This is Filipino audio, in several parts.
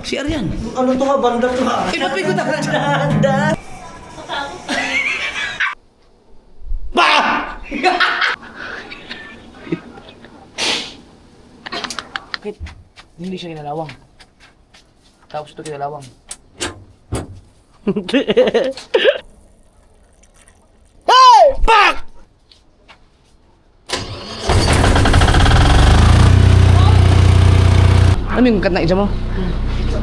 CR yan. Ano to ka? Banda to ka? Eh, ba't may kutak na? Bakit hindi siya kinalawang? Tapos ito kinalawang. Hey! Fuck! Ano yung kat na isa mo?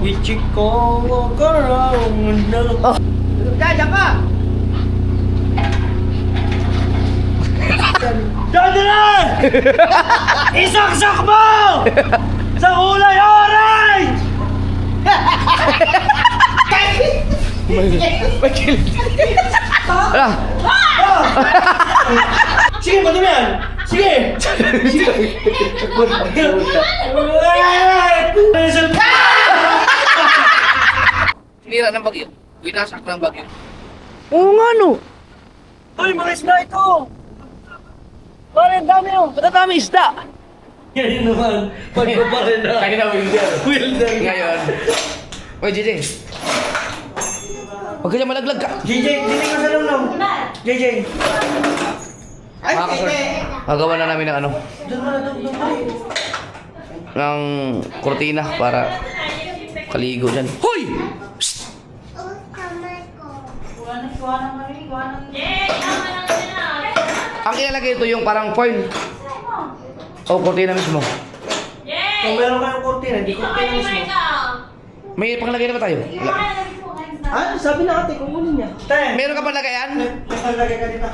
Wichik ko karang na. Oh! Diyan ka! Dadalhin! Isaksak mo! Sa kulay orange! Ala! Sige, madumi yan! Sige! Sinira ng bagyo. Winasak ng bagyo. Oo nga no. Uy, mga isda ito! Pare, ang dami oh! Ba't ang dami isda? Yan naman, pagpapare na. Kaya na wilder. Wilder. Ngayon. Oy, JJ. Huwag ka dyan malaglag ka. JJ, dinig ka sa lumnom. JJ. Ay, Mga kasor, magawa na namin ng ano, doon mo na, doon mo. ng kortina para kaligo dyan. Hoy! Psst! Ang ilalagay ito yung parang foil. O, kortina mismo. Kung meron kayong kortina, hindi kortina mismo. May panglagay na ba tayo? Wala. Ah, sabi na ate, kukunin niya. Te, Meron ka panlagayan? may palagay ka dito.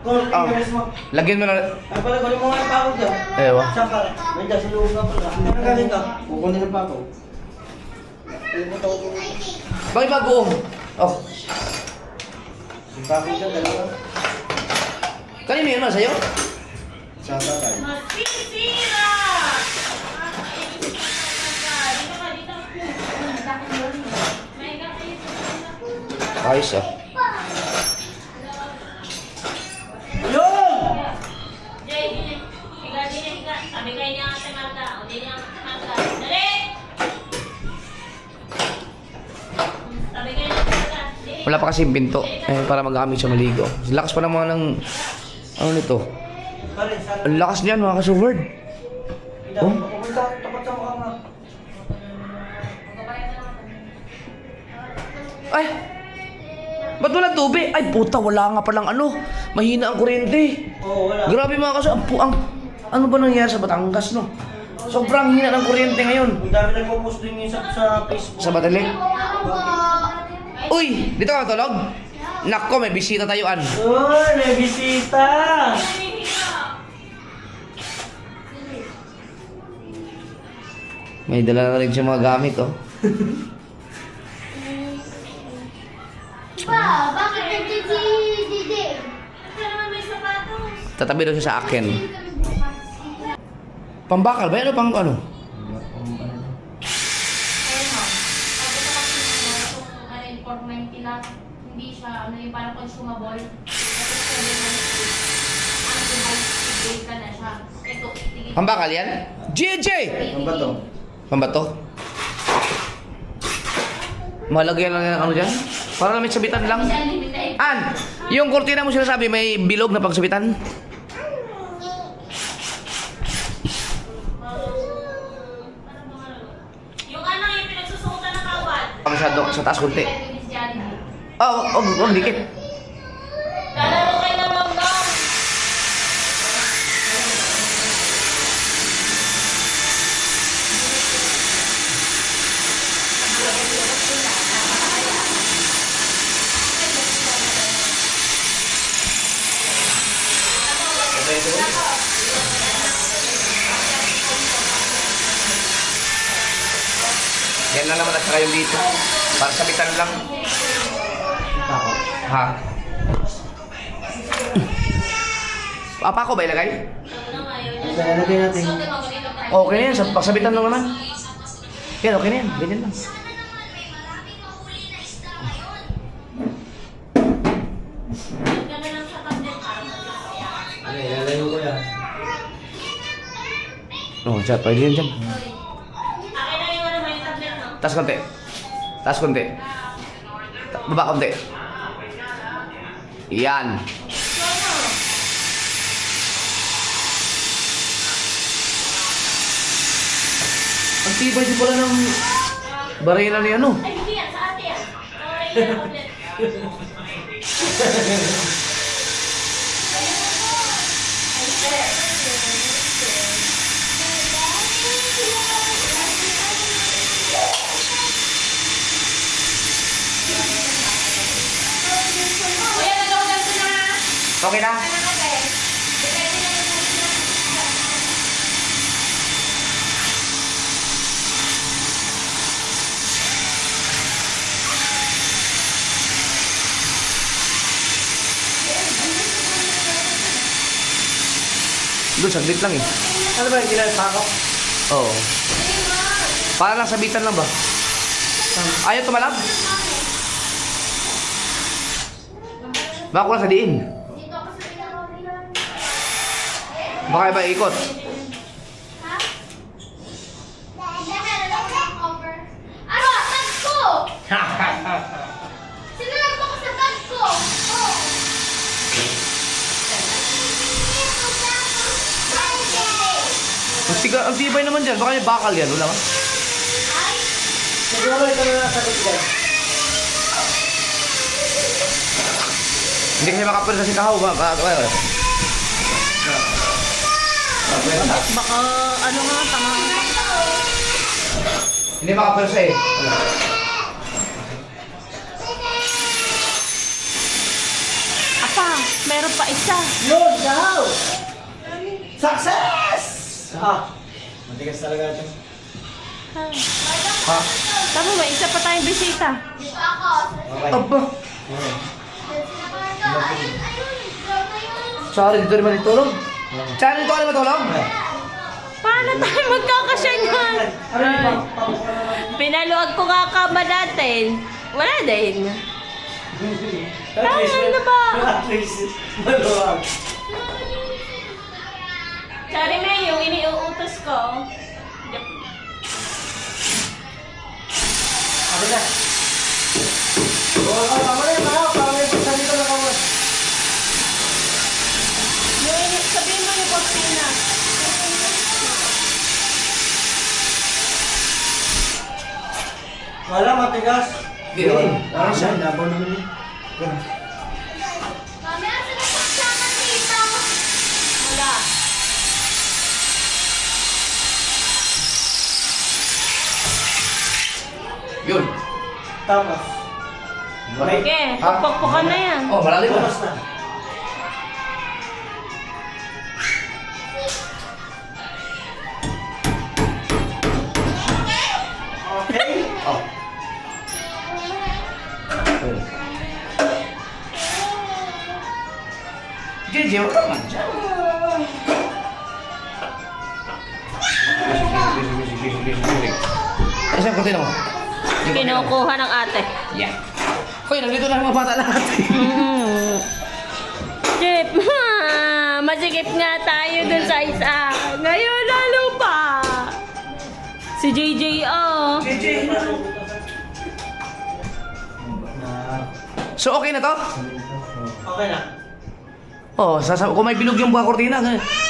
Kortina Oh. mismo. Lagyan mo na. Ay pala, kunin mo nga yung pako dyan. Ewa. Saan ka? Nandiyan sa loob ka pala. Ano galing ka? Kukunin ang pako. Bakit bagoong? Oh. Yung pako dyan, dalawa. Kanino yun? Sa'yo? Sa tatay. Ayos ah. Yun! Wala pa kasi pinto para magamit siya maligo. Lakas pa naman ng ano nito. Pare, saan? Ang lakas niyan mga kasubard. Oh. Pupunta, tapat sa mukha nga. Ay! Ba't walang tubig? Ay puta, wala nga palang ano. Mahina ang kuryente. Oo, wala. Grabe mga kasubard. Ano ba nangyari sa Batangas no? Sobrang hina ng kuryente ngayon. Ang dami nagpo-post din yun sa Facebook. Sa Bataling. Uy! Dito ka matulog? Nako, may bisita tayuan. Uy, may bisita! May dala na rin siya mga gamit oh. Pa, bakit nandiyan si Didi? Tatabi daw siya sa akin. Pambakal ba? Ano pang ano? Hindi siya, ano yung parang consumable. Ka na siya. Ito, tigil. Pambakal yan? JJ! Ang bato. Pambato? Malagyan lang yan ng ano dyan? Para lang may sabitan lang. An! Yung kortina mo sinasabi may bilog na pagsabitan? Yung ano yung pinagsusukutan ng kawad. Masyado sa taas konti. Oh, dikit. Lalaro kayo ng longdong. Yan lang naman at saka yung dito. Para sabitan lang. Ha? Apa ko ba ilagay? Lagyan natin. Okay na yan, pagsabitan lang naman. Yan, okay na yan. Ganyan lang. Ano, ilalayo ko yan. Oh, chat, pwede yan dyan. Akin na yung ano, may tablet, no? Taas konti. Taas konti. Baba konti. Yan. Ang tibay din pala ng barila ni ano. Ay, hindi yan. Sa ate yan. Okay, yan ulit. Kuya, nagawagan ko na. Okay na? Doon, saglit lang eh. Ano ba yung ginagawa ko? Oo. Para lang sabitan lang ba? Ayaw tumalab? Baka ko lang sa diin. Dito ako sa pinaka-original. Baka iba ikot. Ha? Dahil ako ng cover. Ano? Tag ko! Sinunod mo ko sa tag ko! Oh! Ang tibay naman dyan. Baka yung bakal yan. Wala ka? Siguro ito na nasa bigay. Hindi kasi makapal sa sikahaw. Baka, ano nga, tama. Hindi makapal sa eh. Apa, meron pa isa. Yun! Daw! Success! Matigas talaga ito. Ha? Tama ba, isa pa tayong bisita. Dito ako. Okay. Aba. Ayun, ayun. Draw na yun. Sorry, dito naman itulog. Sorry, dito ka naman itulog? Paano tayo magkakasya niyan? Ay, pinaluag ko nga kama natin. Wala din. Ano ba? At least, maluwag. Sorry, May, yung iniuutos ko. Ano na? Tama na yun, tama na yung pagsalita na kamo. Sabihin mo yung kusina. Wala, matigas. Yun. Ano siya? Labaw naman yun. Mami, asa na po siya dito? Wala. Yun. Tapos. Sige, pagpagpukan na yan. Oh, malalim na. Tapos na. Okay? Oh. JJ, wag ka naman dyan. Ano sa'yo, kunti na mo? Kinukuha ng ate. Yeah. Hoy, nandito na ang mga bata lahat. Chip, masigip nga tayo dun sa isa. Ngayon lalo pa. Si JJ, oh. JJ, so, okay na to? Okay na. Oh, kung may bilog yung buka kortina,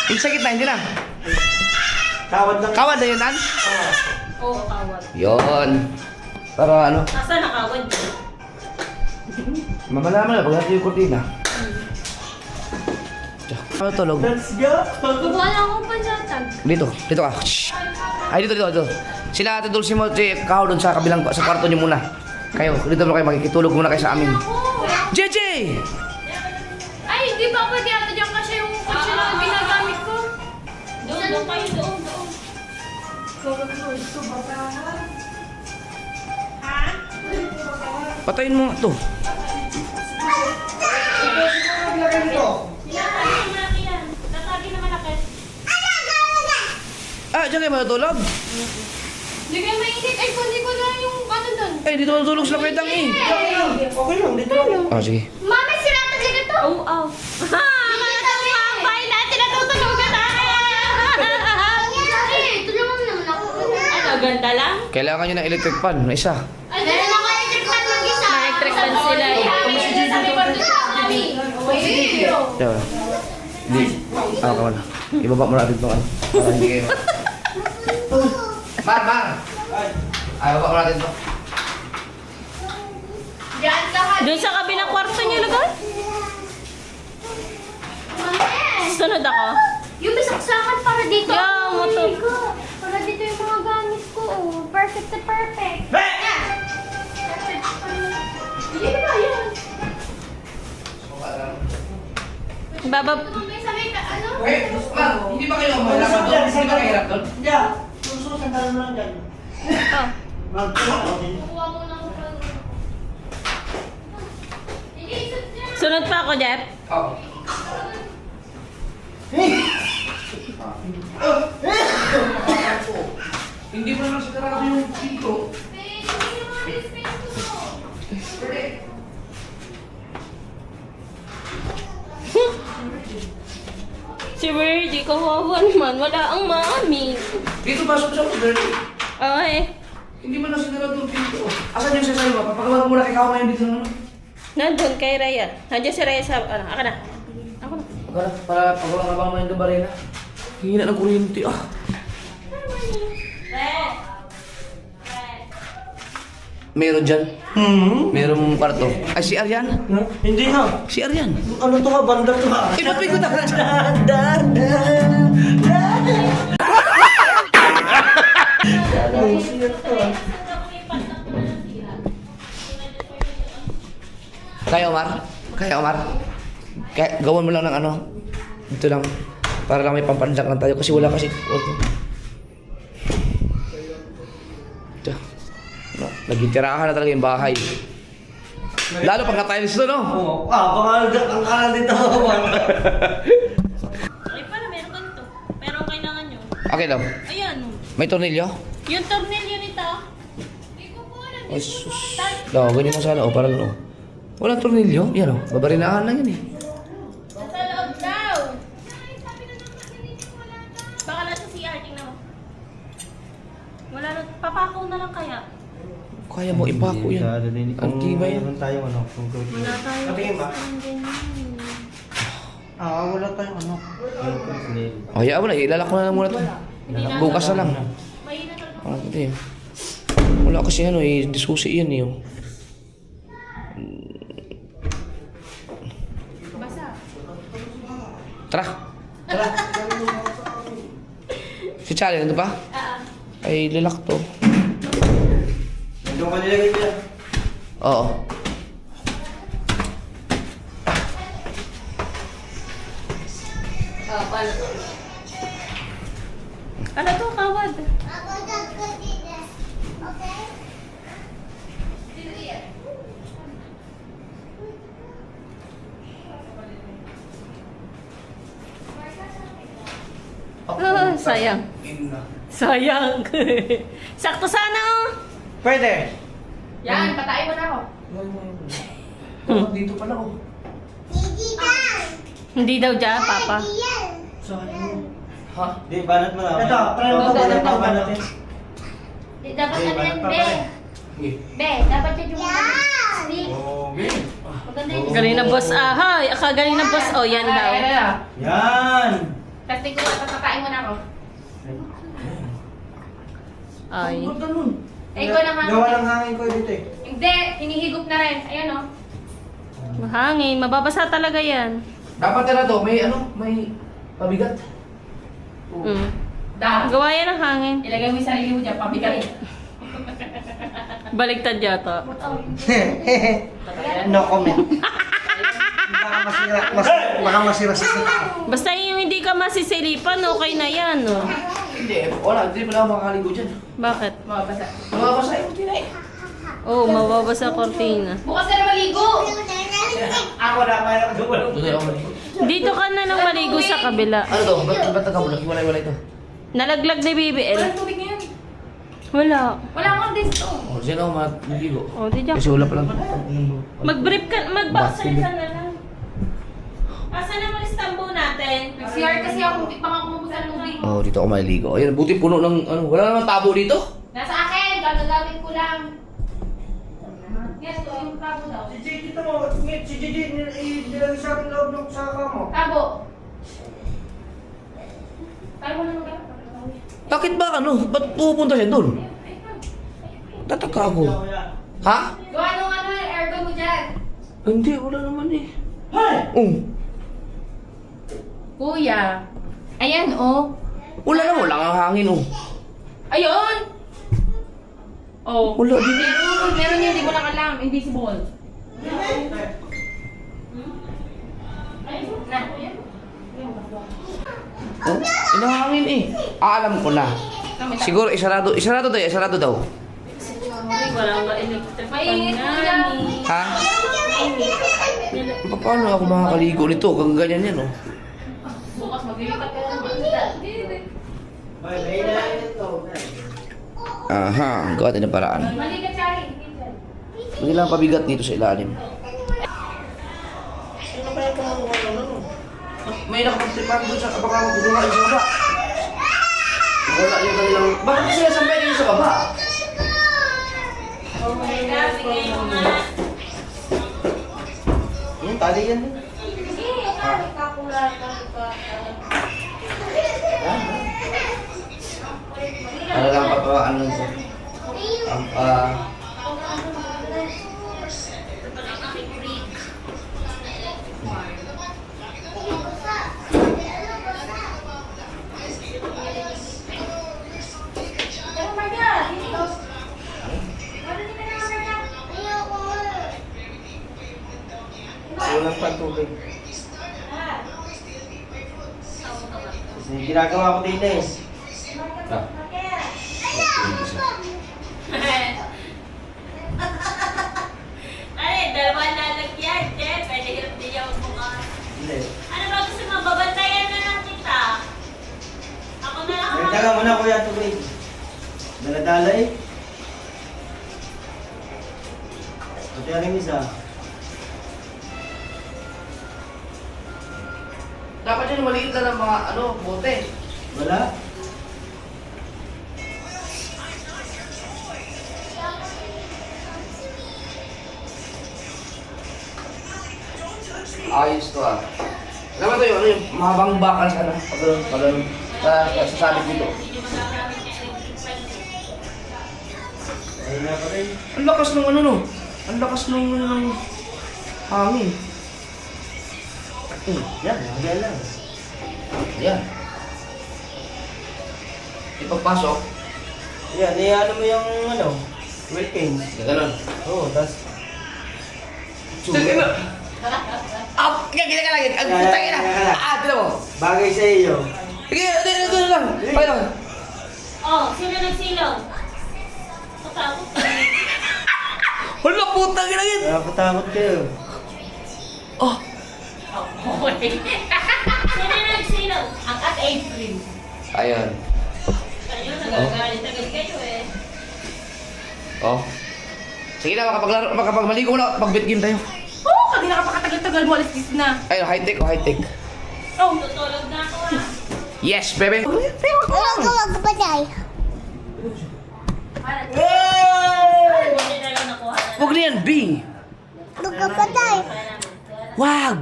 yung sakit na, hindi na. Kawad lang. Kawad na yun, An? Oo, kawad. Yun. Para ano, Asa nakawad? mamalaman na pag natin yung kortina. Ano tulog? Let's go! Wala akong pansatag. Dito ka. Shh. Ay, dito. Sila Ate Dulce mo, kaho doon sa kabilang, sa kwarto niyo muna. Kayo, dito mo kayo, makikitulog muna kayo sa amin. JJ! Ay, di ba pwede ata dyan kasi yung kotse na ginagamit ko? Doon kayo, doon. Patayin mo nga to. Natagi naman ako. Ah, dyan kayo matutulog? Hindi kayo mainit. Ay, kundi ko na yung ano doon. Ay, dito matutulog sila kayo dang eh. Okay lang, dito lang. Ah, sige. Mami, sila talaga to. Oo, oh. Ha! Ang bahay natin natutulog na tayo! Eh, tulungan mo naman ako. Ano, Maganda lang. Kailangan nyo ng electric fan. May isa. Ay, meron ako electric fan mag-isa. Electric fan sila eh. Sabi ko dito sa mami. Diba? Hindi. Ah, ka wala. Ibaba mo natin itong ano. Para hindi kayo. Mar! Ay, baba mo natin ito. Diyan ka ha. Doon sa kabilang kwarto niyo lagay? Sunod ako. Yung bisaksakan para dito. Yeah, moto. Oh my God. Para dito yung mga gamit ko. Oh. Perfect na perfect. Yeah. Perfect. Hindi ba yun? Babab... May sabi ka, ano? Wait, Mar! Hindi ba kayo mahirap doon? Hindi ba kayo hirap doon? Hindi. Susunod ang dalawa lang dyan. Oh. Kukuha mo ng Iisip niya. Sunod pa ako, Jeff. Oo. Hindi mo naman sigurado yung pinto. Hindi naman space ko. Si Virgie, kawawa naman. Wala ang mami. Dito pasok sa order. Okay. Hindi mo na sigurado yung pinto. Asan yung sasay mo? Papagawa mo muna kay Kawa yung dito ng ano? Nandun kay Raya. Nandiyan si Raya sa... Ano, ako na. Ako na. Para pagawa nga ba mo yung barena? Hihina ng kuryente ah. Meron dyan. Merong kwarto. Ay, si Aryan. Hindi ha. Si Aryan. Ano to ha? Banda to ha? Eh, ba't may gutak na dyan? Kaya, Omar? Kaya, Omar? Kaya, gawan mo lang ng ano. Dito lang. Para lang may pampandak lang tayo. Kasi wala kasi. Ito. No, naging tirahan na talaga yung bahay. Lalo pag natiles to, no? Oo. Baka ang kanal dito. Ay pala, meron ka nito. Pero ang kailangan nyo. Okay daw. Ayan. May tornilyo? Yung tornilyo nito. Ay, sus. Daw, ganyan mo sana. O, parang ano. Walang tornilyo. Yan o. Babarinahan lang yan eh. Nasa loob daw. Baka nasa CR, tingnan mo. Wala na. Papakaw na lang kaya. Kaya mo ipako yan. Ang tibay yan. Meron tayong ano. Wala tayo. Patingin ba? Wala tayong ano. O, hayaan mo na. Ilalak ko na lang muna ito. Bukas na lang. Mahina talaga. Ah, ito eh. Wala kasi ano eh. Disusi yan eh. oh. Basa. Tara. Si Charlie, nandun pa? Ay, lalak to. Doon ka nilagay dyan. Oo. Paano to? Ano to, kawad? Sayang. Sayang. Sakto sana oh. Pwede. Yan, patayin mo na ako. Dito pala oh. Hindi daw dyan, Papa. Ha? Di, banat mo na. Ito, try mo ito. Banat mo natin. Dapat ano yan, be. Be, dapat yan yung stick. Maganda yun. Galing na boss. Ahay, galing na boss. Oh, yan daw. Yan. Testing ko, patayin mo na ako. Ay. Eh, ikaw na Gawa hangin. ng hangin ko dito eh. Hindi, hinihigop na rin. Ayan o. Mahangin. Mababasa talaga yan. Dapat na to. May ano? May pabigat. Mm. Dahil. Gawa yan ng hangin. Ilagay mo yung sarili mo dyan, pabigat. Baligtad yata. No comment. Baka masira sa kita. Basta yung hindi ka masisilipan, okay na yan. Oh. Hindi. Wala. Hindi pala ako makakaligo dyan. Bakit? Mabasa. Mababasa yung tinay. Oh, mababasa kortina. Bukas ka na maligo. Ako na kaya ko gawin. Doon ako maligo. Dito ka na nang maligo sa kabila. Ano to? Ba't nagkabulak? Hiwalay-walay to. Nalaglag ni BBL. Walang tubig ngayon. Wala. Wala akong dito. O, sino ako maligo? Oh, di dyan. Kasi wala palang... Mag-brief ka, mag-boxer ka na lang. Asan naman yung stambo natin? Nag-CR kasi ako, hindi pa nga kumubusan ng tubig. Oh, dito ako maliligo. Ayun, buti puno ng ano. Wala namang tabo dito. Nasa gagagamit ko lang. Yes, to, yung kabo daw. Si JJ ito mo, si JJ nilagay sa akin loob ng saka mo. Kabo. Tayo mo na mag- Bakit ba ano? Ba't pupunta siya doon? Tataka ako. Ha? Gawa nung ano, aircon mo dyan. Hindi, wala naman eh. Hey! Oh, Kuya. Ayan, oh. wala na, wala kang hangin oh. Ayun! Oh. Wala din. Meron yun, hindi mo lang alam. Invisible. Na. Oh, inahangin eh. Alam ko na. Siguro isarado daw. Walang ma-electric Mainit, kuya. Ha? Paano ako makakaligo nito? Ganyan yan oh. Bukas maglilipat ka naman. Aha, gawa tayo ng paraan. Mali ka, Chari. Hindi lang pabigat dito sa ilalim. May nakapagtripan doon sa baka magdudungan sa baba. Wala yung kanilang... Bakit sila sampay kayo sa baba? Yung tali yan eh. Ano lang pa ano ito? Walang pantubig. Kasi ginagawa ko dito eh. Ay, dalawang lalagyan, Jeff. Pwede hirap din yung bukas. Hindi. Ano ba gusto mo? Babantayan na lang kita. Ako na lang. May taga muna kuya tubig. Daladala eh. Ito yan yung isa. Dapat yun maliit na ng mga ano, bote. Wala? Ayos to ah. Alam mo to yung, ano yung mahabang bakal sana. Pag sa sabit dito. Ayun na pa rin. Ang lakas ng ano no. Ang lakas ng hangin. Yan, hanggang lang. Yan. Ipagpasok. Yan, ano mo yung ano, Wilkins. Ganun. Oo, tas... Sige na. Ah, kaya lagi. Ang putang ina. Tignan mo. Bagay sa iyo. Sige, ito lang. Pakita mo. Oh, sino nagsilaw? Matakot ka. Hala, putang ina yan. Nakatakot kayo. Oh, Okay. Sino nagsilaw? Ang at April. ayun. Kayo, nagagalit agad kayo eh. Oh. Sige na, makapagmaligo na. Pag-bet game tayo. Oo, kanina ka pa katagal-tagal mo. Alis dis na. Ayun, high-tech. Oh, tutulog na ako ah. Yes, bebe. Ano ka magpatay? Buti na lang nakuha na. Huwag na yan, B. Magpatay. Wag.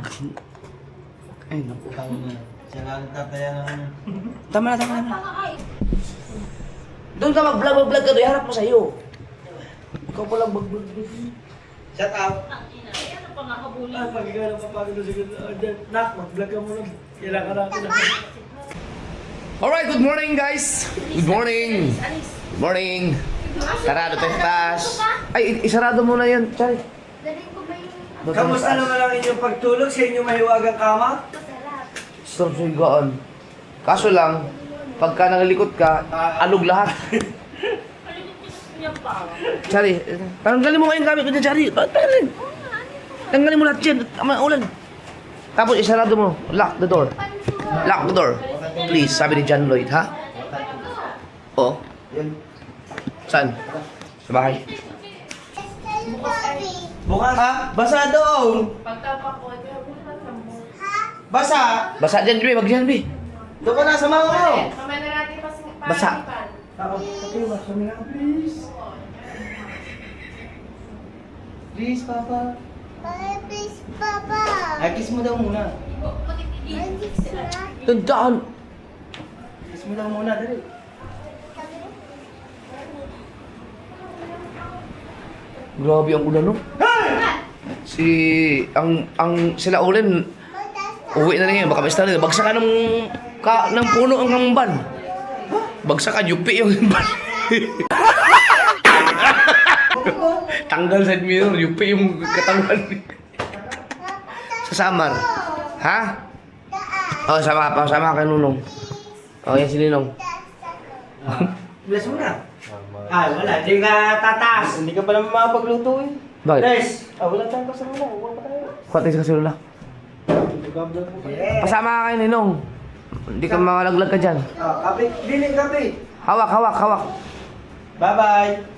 Ay, naku. Siya lang tataya ng... Tama na. Doon ka mag-vlog ka doon. Harap mo sa'yo. Ikaw pa lang mag-vlog. Shut up! Ang ina, eh, ano pa nga kabuli? Ah, pag ikaw na papagod na siguro. Nak, mag-vlog ka muna. Kailangan ka natin. Alright, good morning guys. Good morning. Good morning. Sarado tayo sa taas. Ay, isarado muna yan. Chari. Daling ko ba yung Kamusta naman ang inyong pagtulog sa inyong mahiwagang kama? Sarap sa higaan. Kaso lang, pagka nangalikot ka, alog lahat. Yan pa. Chari, tanggalin mo ngayong gamit ko dyan, Chari. Tanggalin mo lahat yan. Tama, ulan. Tapos isarado mo. Lock the door. Lock the door. Please, sabi ni John Lloyd, ha? Oh. Yan. Saan? Sa bahay. Bukas. Ha? Basa doon. pagtapak ko? Ito yung Basa. Basa dyan, Bi. Wag dyan, Bi. Doon ka na sa mga mo. Mamaya na natin pas Basa. Tapos, okay, basa mo lang, please. Please, Papa. Please, Papa. Ay, kiss mo daw muna. Tandaan! Kiss mo daw muna, dali. Grabe ang ulan, no? Sila ulan, uwi na rin, baka may style. Bagsakan ng puno ang hamban. Bagsakan, yupi yung hamban. Tanggal sa mirror, yupi yung katawan. Sa Samar. Ha? Oh, sama kay Nunong. Oh, yan si Ninong. Bless mo na. Ah, wala. Hindi ka tatas. Hindi ka pala makapagluto eh. Bakit? Bless. Ah, wala tayong kasama. Huwag pa tayo. Kuha sa kasilula. Yeah. Pasama ka kay Ninong. Hindi ka makalaglag ka dyan. Ah, kape. Dili, kape. Hawak. Bye-bye.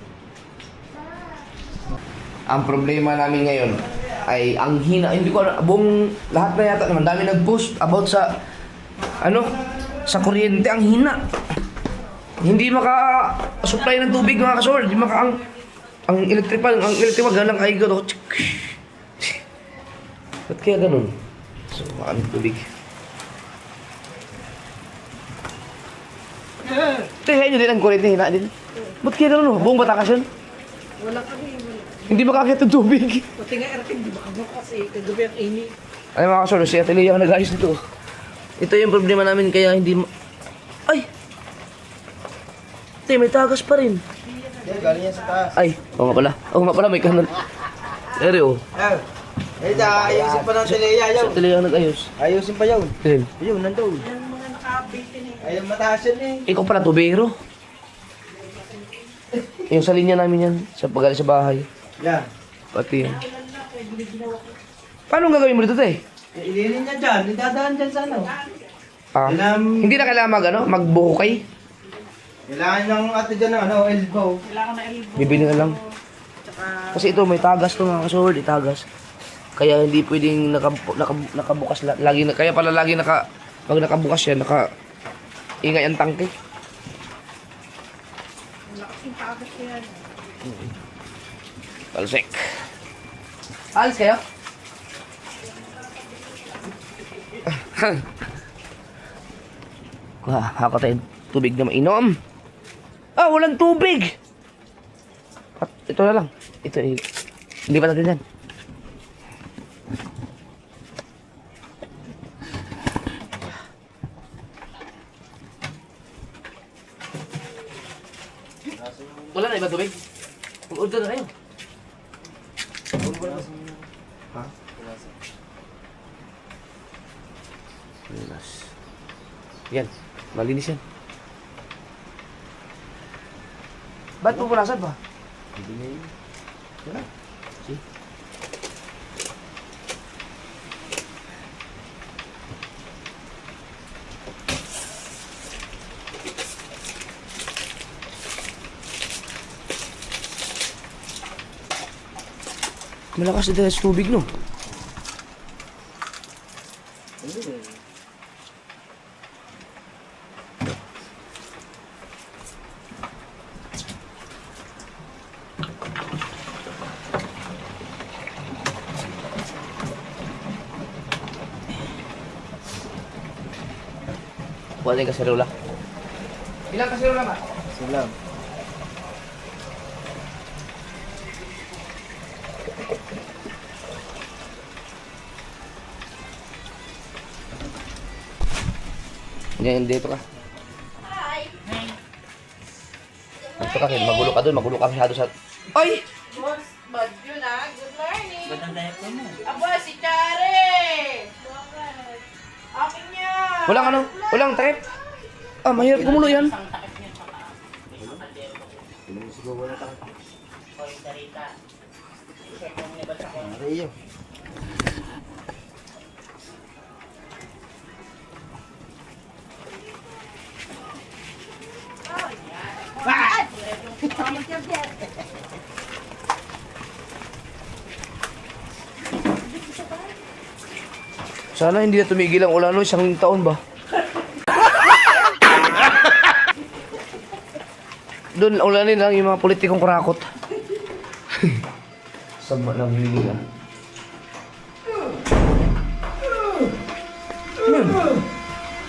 Ang problema namin ngayon ay ang hina. Hindi ko alam, buong lahat na yata naman. Dami nag-post about sa sa kuryente. Ang hina. Hindi maka-supply ng tubig mga kasor. Hindi maka ang electric galang kayo gano'n. Ba't kaya ganun? So, makamit tubig. Tihayin nyo din ang kuryente, hina din. Ba't kaya ganun? Buong Batangas yun? Wala kami, wala. Hindi makakita ng tubig. Pati nga aircon, di ba kamo kasi kagabi ang init. Ay mga kasor, si Atelier ang nag-ayos nito. Ito yung problema namin kaya hindi Ay! Ate, may tagas pa rin. Yeah, galing yan sa taas. Ay, oo nga pala, may kanan. Ere oh. Ah, ayusin pa ng Telea Si yun. Atelier ang nag-ayos. Ayusin pa yun. Ayun. Ayun, nandun. Yung mga nakabitin eh. Ayun, mataas yan eh. Ikaw pala, tubero. Yung sa linya namin yan, sa pag sa bahay. Yan. Pati yan. Paano gagawin mo dito, te? Ililin niya dyan. Idadaan dyan sa ano. Ah, hindi na kailangan magbuhukay. Kailangan ng ate dyan ng ano, elbow. Kailangan na elbow. Bibili na lang. Kasi ito, may tagas to mga kasord, itagas. Kaya hindi pwedeng nakabukas lagi kaya pala lagi pag nakabukas yan, ingay ang tangke. Laking tagas yan. Talsik. Alis kayo? Kuha ko tayo tubig na mainom. Ah, walang tubig! At ito na lang. Ito, hindi pa natin yan. Wala na ibang tubig? Order na kayo. Ha? Linas. Yan, malinis yan. Ba't pupunasan pa? Hindi na yun. Wala. See? Malakas na sa tubig, no? Kuha din kaserula. Ilang kaserula ba? Sila. Yan, dito ka. Dito ka, magulo ka doon, magulo ka masyado sa... Ay! Boss, bad yun ah. Good morning. Aba, si Chare! Akin yan! Walang takip. Ah, mahirap kumulo yan. Ariyo. Sana hindi na tumigil ang ulan, no? Isang taon ba? Doon ulanin lang yung mga politikong kurakot. Sama ng hilingan.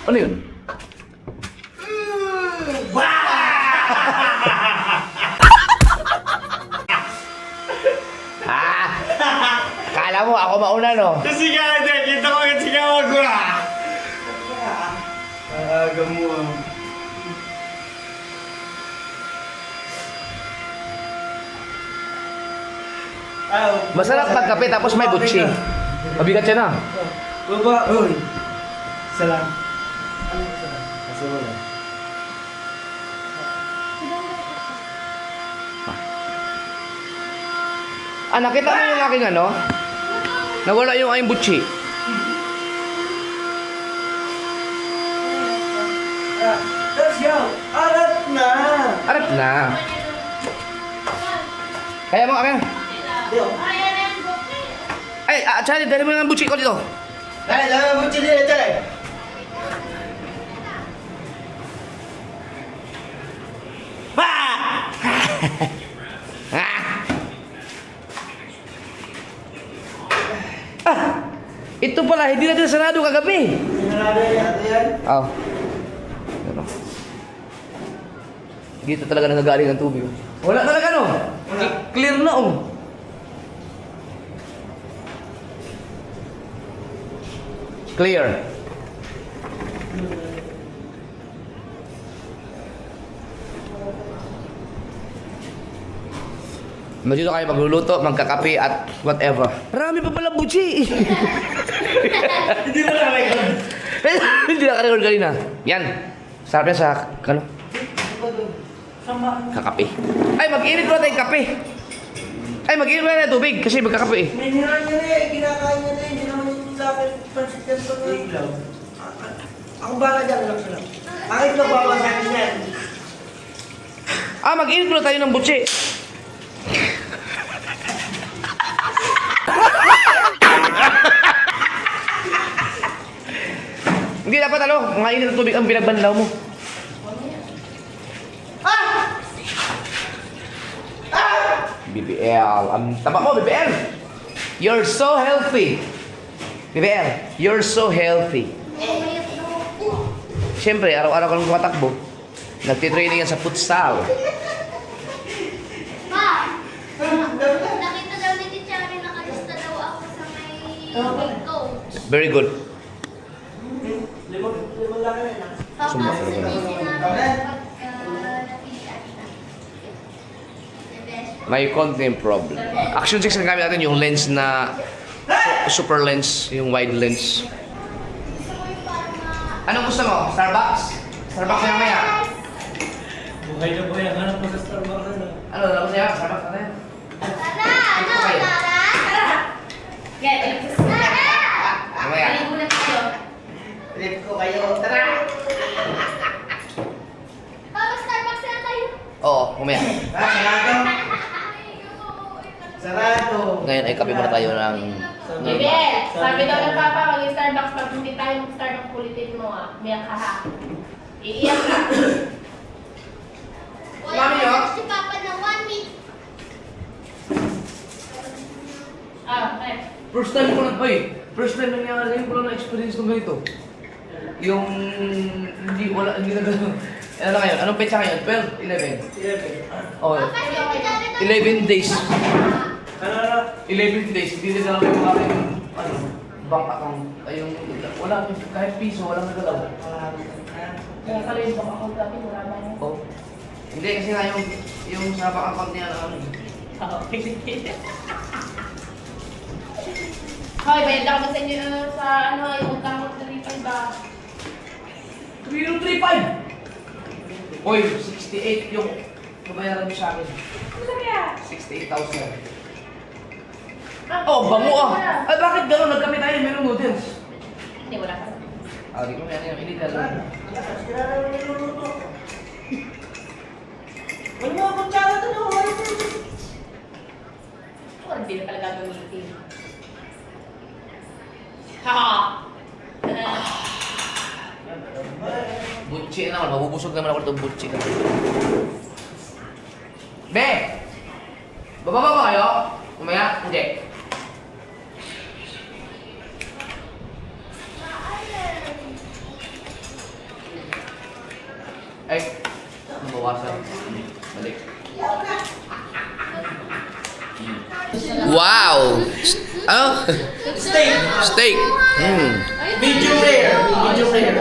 Ano yun? Kala mo ako mauna, no? Kasi nga, kita ko agad sigawan ko aga mo Masarap magkape tapos may butchi. Mabigat siya na. Baba, uy. Salam. Kasi wala. Nakita mo yung aking ano? Nawala yung aking butchi. Let's go! Arat na! Arap na. Kaya mo akin. Ay, Charlie, dali mo yung butchi ko dito. Dale, dale, mucho dile, dale. Ito pala, hindi natin sarado kagabi. Sinarado yan. Oh. Ano? Dito talaga nagagaling ang tubig. Wala talaga, no? Clear na, oh. Clear. Dito kayo magluluto, magkakape at whatever. Marami pa pala butchi. Hindi mo na may Hindi naka-record kanina. Yan. Sarap yan sa, ano? Kakape. Ay, mag-init mo tayong kape. Ay, mag-init mo na tubig kasi magkakape eh. May niran niya na eh. Kinakain niya na eh. Hindi naman yung sa akin. Pansikan pa na. Ako bala dyan. Relax lang. Bakit na babasahin yan? Mag-init mo tayo ng butchi. Hindi dapat mga init ng tubig ang pinagbanlaw mo. BBL. Tama mo, BBL. You're so healthy. BBL, you're so healthy. Siyempre, araw-araw ka nang tumatakbo. Nagtitraining yan sa futsal. Nakita daw ni Teacher Rin, nakalista daw ako sa may coach. Very good. Limang lang na yun. Sumba, Papasok sumba. din namin pagka napilian na. The best. May konting problem. Action 6 ang gamit natin yung lens na super lens, yung wide lens. Gusto ko yung parang Anong gusto mo? Starbucks? Starbucks na maya. Buhay na buhay. Hanap mo sa Starbucks na. Ano, labas niya? Starbucks na tayo. Tara! Ano? Tara! Mamaya. Trip ko kayo. Tara! Papa, Starbucks na tayo. Oo, mamaya. Sarado. Sarado. Ngayon ay kape muna tayo ng... Bibel, sabi daw ng papa, mag-Starbucks pag hindi tayo mag-Starbucks, kulitin mo Miyak ka ha. Iiyak ka. Mami, oh. Si Papa na 1 week. Okay. First time ko lang, first time nangyari ngayon ko lang na-experience ko ganito. Yung hindi na gano'n. Ano na ngayon? Anong petsa ngayon? 12? 11? Oh, Papa, si Teacher Rin. 11 days. Ano? 11 days, hindi na lang yung aking, bank account. Ay, yung, wala, kahit piso, walang nagalaw. Kaya pala yung baka account natin, wala na yun. Oh. Hindi, kasi nga yung sa bank account niya, Hoy, bayad ako sa inyo sa yung utang mo 3.5 ba? 3.5! Hoy, 68 yung babayaran niyo sa akin. Ano sabi ah? 68,000. Oh, bango ah! Ay, bakit gano'n? Nagkami tayo, meron noodles. Hindi, wala ka. Di ko yan yung init na Sarado na niluluto. Ano mga kutsara ito na? Or hindi na pala gagamitin. Ha! Butchi naman, mabubusog naman ako itong butchi naman. Be! Bababa ba kayo? Umaya? Hindi. Ay, mabawasan. Balik. Wow! Ano? Steak. Steak. Medium rare. Medium rare.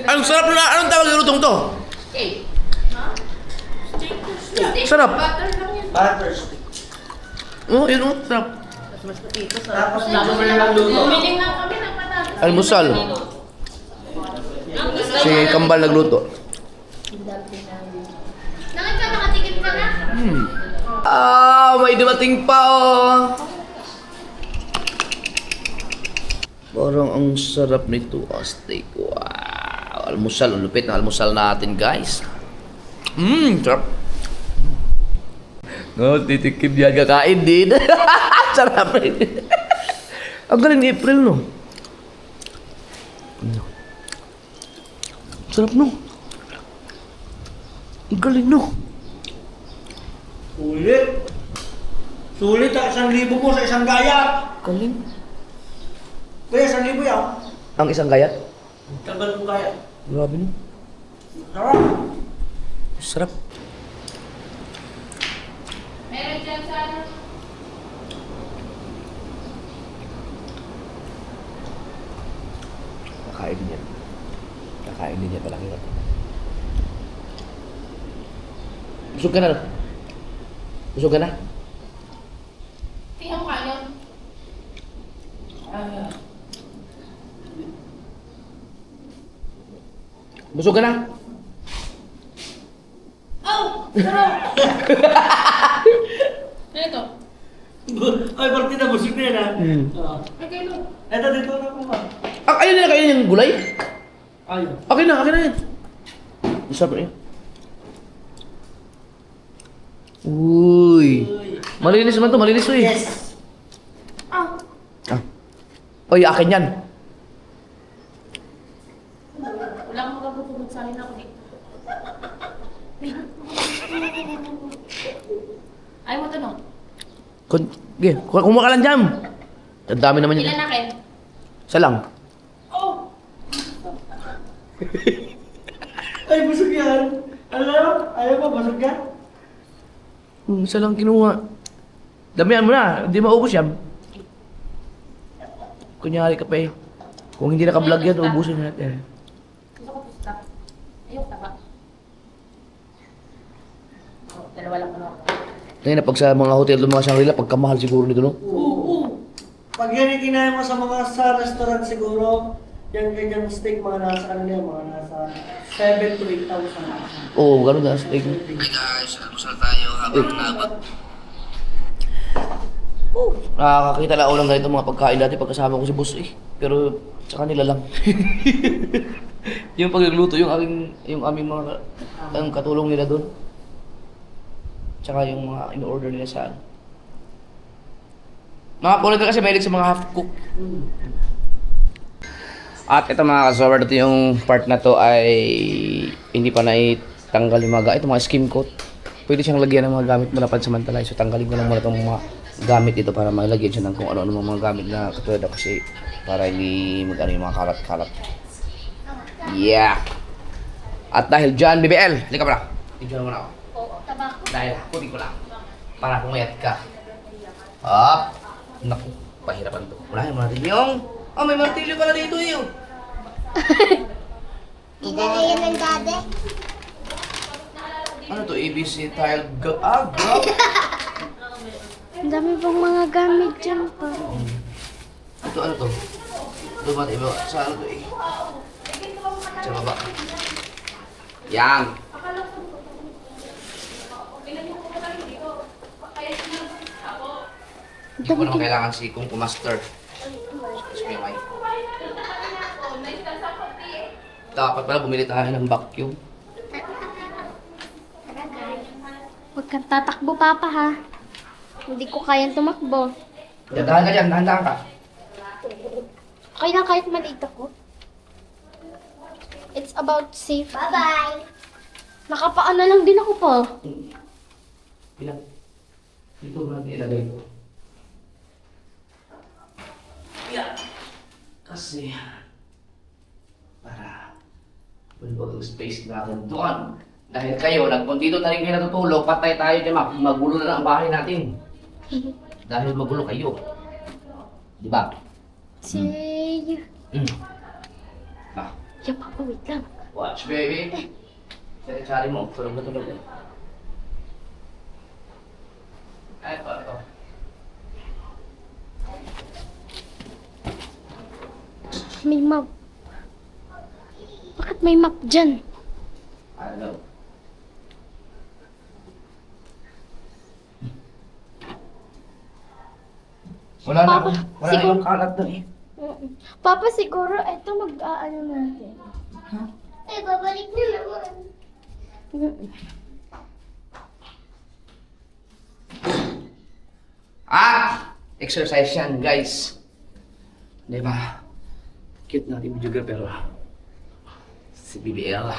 Ang sarap na, anong tawag yung lutong to? Sarap. Butter steak. Oh, yun oh, sarap. Tapos medium rare lang luto. Almusal. Si Kambal nagluto. Nakatikim ka na? Ah, may dumating pa oh. Parang ang sarap nito, steak. Wow. Almusal, ang lupit na almusal natin, guys. Sarap. No, titikim yan, kakain din. Sarap rin. Ang galing ni April, no? Sarap, no? Ang galing, no? Sulit. Sulit ah, 1,000 mo sa isang gaya. Galing. Kuya, 1,000 yan. Ang isang gayat? Tagal mo gaya. Grabe, no? Sarap. Sarap. Meron dyan sa ano? Kakain din yan. Kakain din yan, malaki yan. Busog ka na, no? Busog ka na? Tingnan mo kayo. Busog ka na? Ano ito? Ay, partida, busog na yan ah. Okay, ito. Eto, dito na po ba? Ayun na kayo yung gulay? Ayun. Akin na yan. Sarap na yun. Uy. Malinis naman to, malinis to eh. Yes. Ah. Oy, akin yan. Wala akong magagutulog sa akin ako dito. Ayaw mo tanong. Kumuha ka lang dyan. Ang dami naman yun. Ilan akin? Isa lang. Oh! Ay, busog yan. Alam, ayaw mo, busog ka? Isa lang kinuha. Damihan mo na, hindi maubos yan. Kunyari ka pa eh. Kung hindi naka-vlog yan, ubusin natin. Gusto ko pusta. Ayok taba. Oh, dalawa lang ano. Ngayon na pag sa mga hotel doon mga Shangri-La, pagkamahal siguro nito, no? Pag yan yung kinaya mo sa restaurant siguro, yan ganyan steak, mga nasa ano yan, mga nasa 7 to 8,000. Oo, gano'n na. Steak. Hey guys, almusal tayo habang nabot. Nakakakita lang ako lang ganito mga pagkain dati pagkasama ko si boss eh. Pero sa kanila lang. Yung pagluluto, yung aming mga ang katulong nila doon. Tsaka yung mga in-order nila sa ano. Mga kulit kasi mahilig sa mga half-cook. At ito mga kasober, ito yung part na to ay hindi pa naitanggal yung mga ito mga skim coat. Pwede siyang lagyan ng mga gamit mo na pansamantala. So tanggalin ko lang muna itong mga gamit dito para malagyan siya ng kung ano-ano mga gamit na katulad na kasi para hindi mag-ano yung mga kalat-kalat. Yeah! At dahil dyan, BBL, halika pala. Tignan mo na ako. Oo, tabako. Dahil hakutin ko lang. Para pumayat ka. Up! Naku, pahirapan to. Unahin mo natin yung... Oh, may martilyo pala dito yun. Idalayan ng dade. Ano to? ABC tile... Go... Ang dami pong mga gamit dyan pa. Ito ano to? Dumatay mo. Sa ano to eh? Sa baba. Yan. Hindi ko naman kailangan si Kung Master. Excuse me, Mike. Dapat pala bumili tayo ng vacuum. Huwag kang tatakbo, Papa, ha? Hindi ko kayang tumakbo. Dahan ka dyan, dahan ka. Okay lang kahit maliit ako. It's about safe. Bye-bye! Nakapaan na lang din ako pa. Ilang? Dito mo natin ilagay ko. Yeah. Kasi, para bulbog ang space natin doon. Dahil kayo, dito na rin kayo natutulog, patay tayo dyan, magulo na lang ang bahay natin. Dahil magulo kayo. Di ba? Say... Ah, Yeah, Papa, wait lang. watch, baby. Sari-sari mo, tulog na tulog. Ay, ito. May map. Bakit may map dyan? Ano? Wala na, Papa, wala na siguro- yung kalat doon eh. Papa, siguro ito mag-aano natin. Eh, babalik na naman. Exercise yan, guys. Di ba? Cute natin video girl, pero si BBL.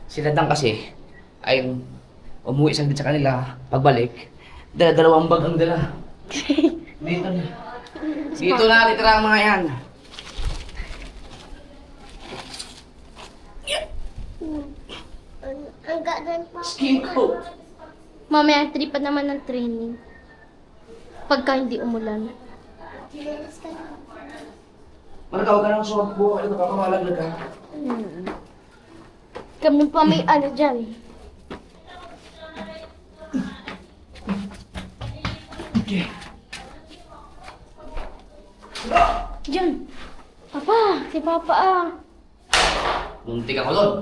Sila Dan kasi ay umuwi isang din sa kanila. Pagbalik, dalawang bag ang dala. Dito na. Dito na titira ang mga yan. Ang gadan pa. Skin coat. Mamaya, tripan naman ng training. Pagka hindi umulan. Malagaw ka ng suot po. Ito ka, pamalag ka. Kami pa may ano dyan. Okay. Dyan. Papa, si Papa ah. Muntik ako doon.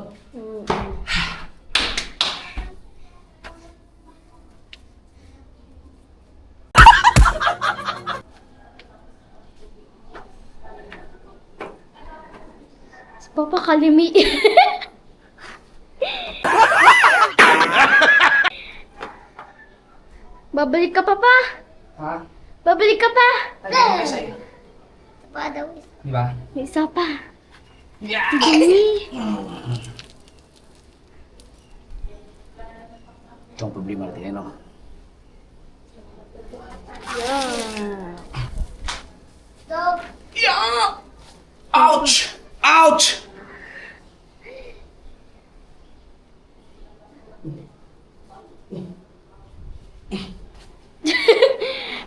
Si Papa kalimi. Babalik ka, Papa. Ha? Babalik ka pa. Ay, ano sa'yo? Pa daw. Di ba? May isa pa. Yeah! Dali. Ito ang problema natin, ano? Yeah. Yeah! Ouch! Ouch!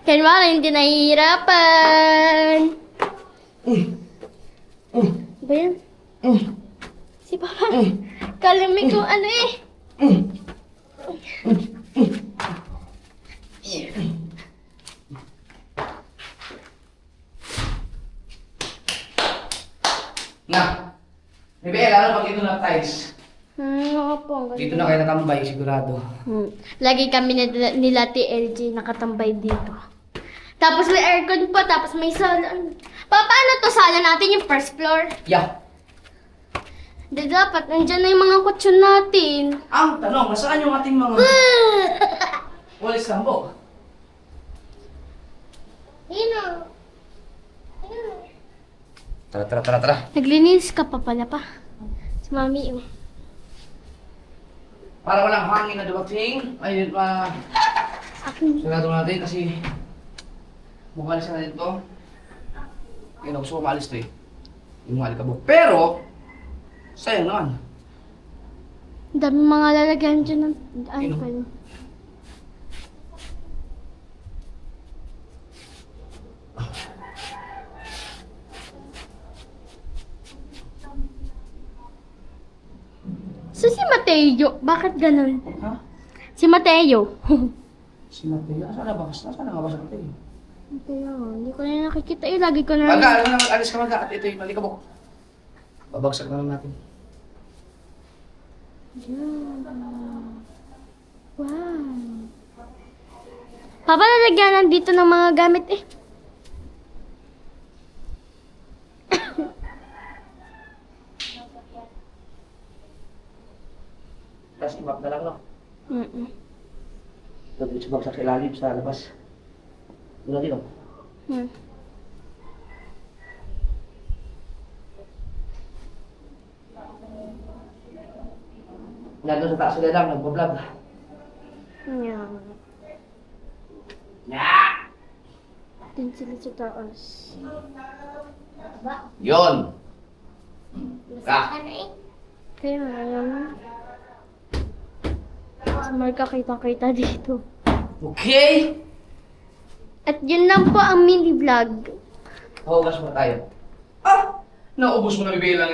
Kanwala, hindi nahihirapan. Ba yan? Si Papa. Kalimi ko ano eh. Na! Bebe, lalo pag ito na tiles. Oo po. ang Dito ganda. na kayo natambay, sigurado. Lagi kami nila TLG nakatambay dito. Tapos may aircon pa, tapos may sala. Papa, ano to? Sala natin yung first floor. Yeah! Di dapat, nandyan na yung mga kutsyon natin. Ang tanong, nasaan yung ating mga walis lambo? Hino. Tara. Naglinis ka pa pala pa. Si Mami, oh. Para walang hangin na dumating, ay Akin. sigurado natin kasi mukha na natin ito. Kaya gusto ko maalis ito eh. Yung mga alikabok. Pero, sayang naman. Ang daming mga lalagyan dyan ng ano Hino? pa yun. So si Mateo, bakit ganun? Ha? Si Mateo. Si Mateo? Saan na ba? Saan na nga ba si Mateo? Mateo, hindi ko na nakikita yun. Lagi ko na... Maga, alam na, alis ka maga. At ito yung alikabok. Babagsak na lang natin. Wow. Papa, lalagyan dito ng mga gamit eh. Tapos imap na lang, no? Mm-mm. Tapos sa bagsak sa ilalim, sa labas. Doon dito. Hmm. Nandun sa taas sila lang, nagpa-vlog. Yeah. Yeah! Dun sila sa taas. Yun! Kaya ngayon. May kakita-kita dito. Okay! At yun lang po ang mini vlog. Hugas mo tayo. Ah! Naubos mo na bibilang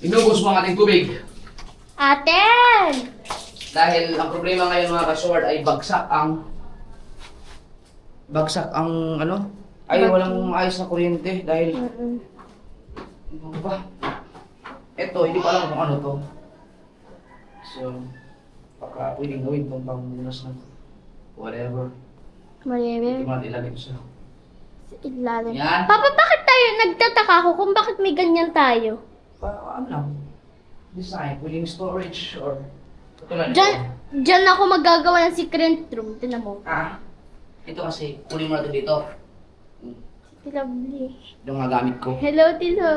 inubos mo ang ating tubig. Aten! Dahil ang problema ngayon mga ka-sword ay bagsak ang ano? Ay walang ayos na kuryente dahil ano ba? Ito, hindi ko alam kung ano to. So, baka pwedeng gawin itong pangmunas ng whatever. Hindi Malebe. mo natin ilagay ito sa... Sa ilalim. Yan. Papa, bakit tayo nagtataka ako kung bakit may ganyan tayo? Ano lang? Design, pwedeng storage or... Tulad Diyan ako magagawa ng secret room. Tinan mo. Ah, ito kasi, kunin mo natin dito. Lovely. Ito mga gamit ko. Hello, Tilo.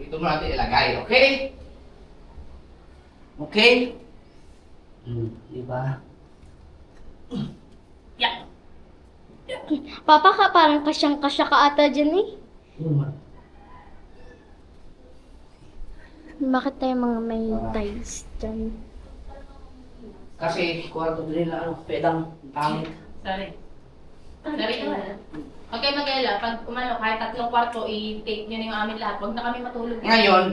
Dito mo natin ilagay, okay? Okay? Diba? Papa ka, parang kasyang-kasya ka ata dyan eh. Bakit tayo mga may tiles dyan? Kasi, kwarto din na ano, pedang, pangit. Sorry. Sorry ka na. Okay, Magela, pag umano, kahit 3 kwarto, i-take nyo na yung amin lahat. Huwag na kami matulog. Ngayon,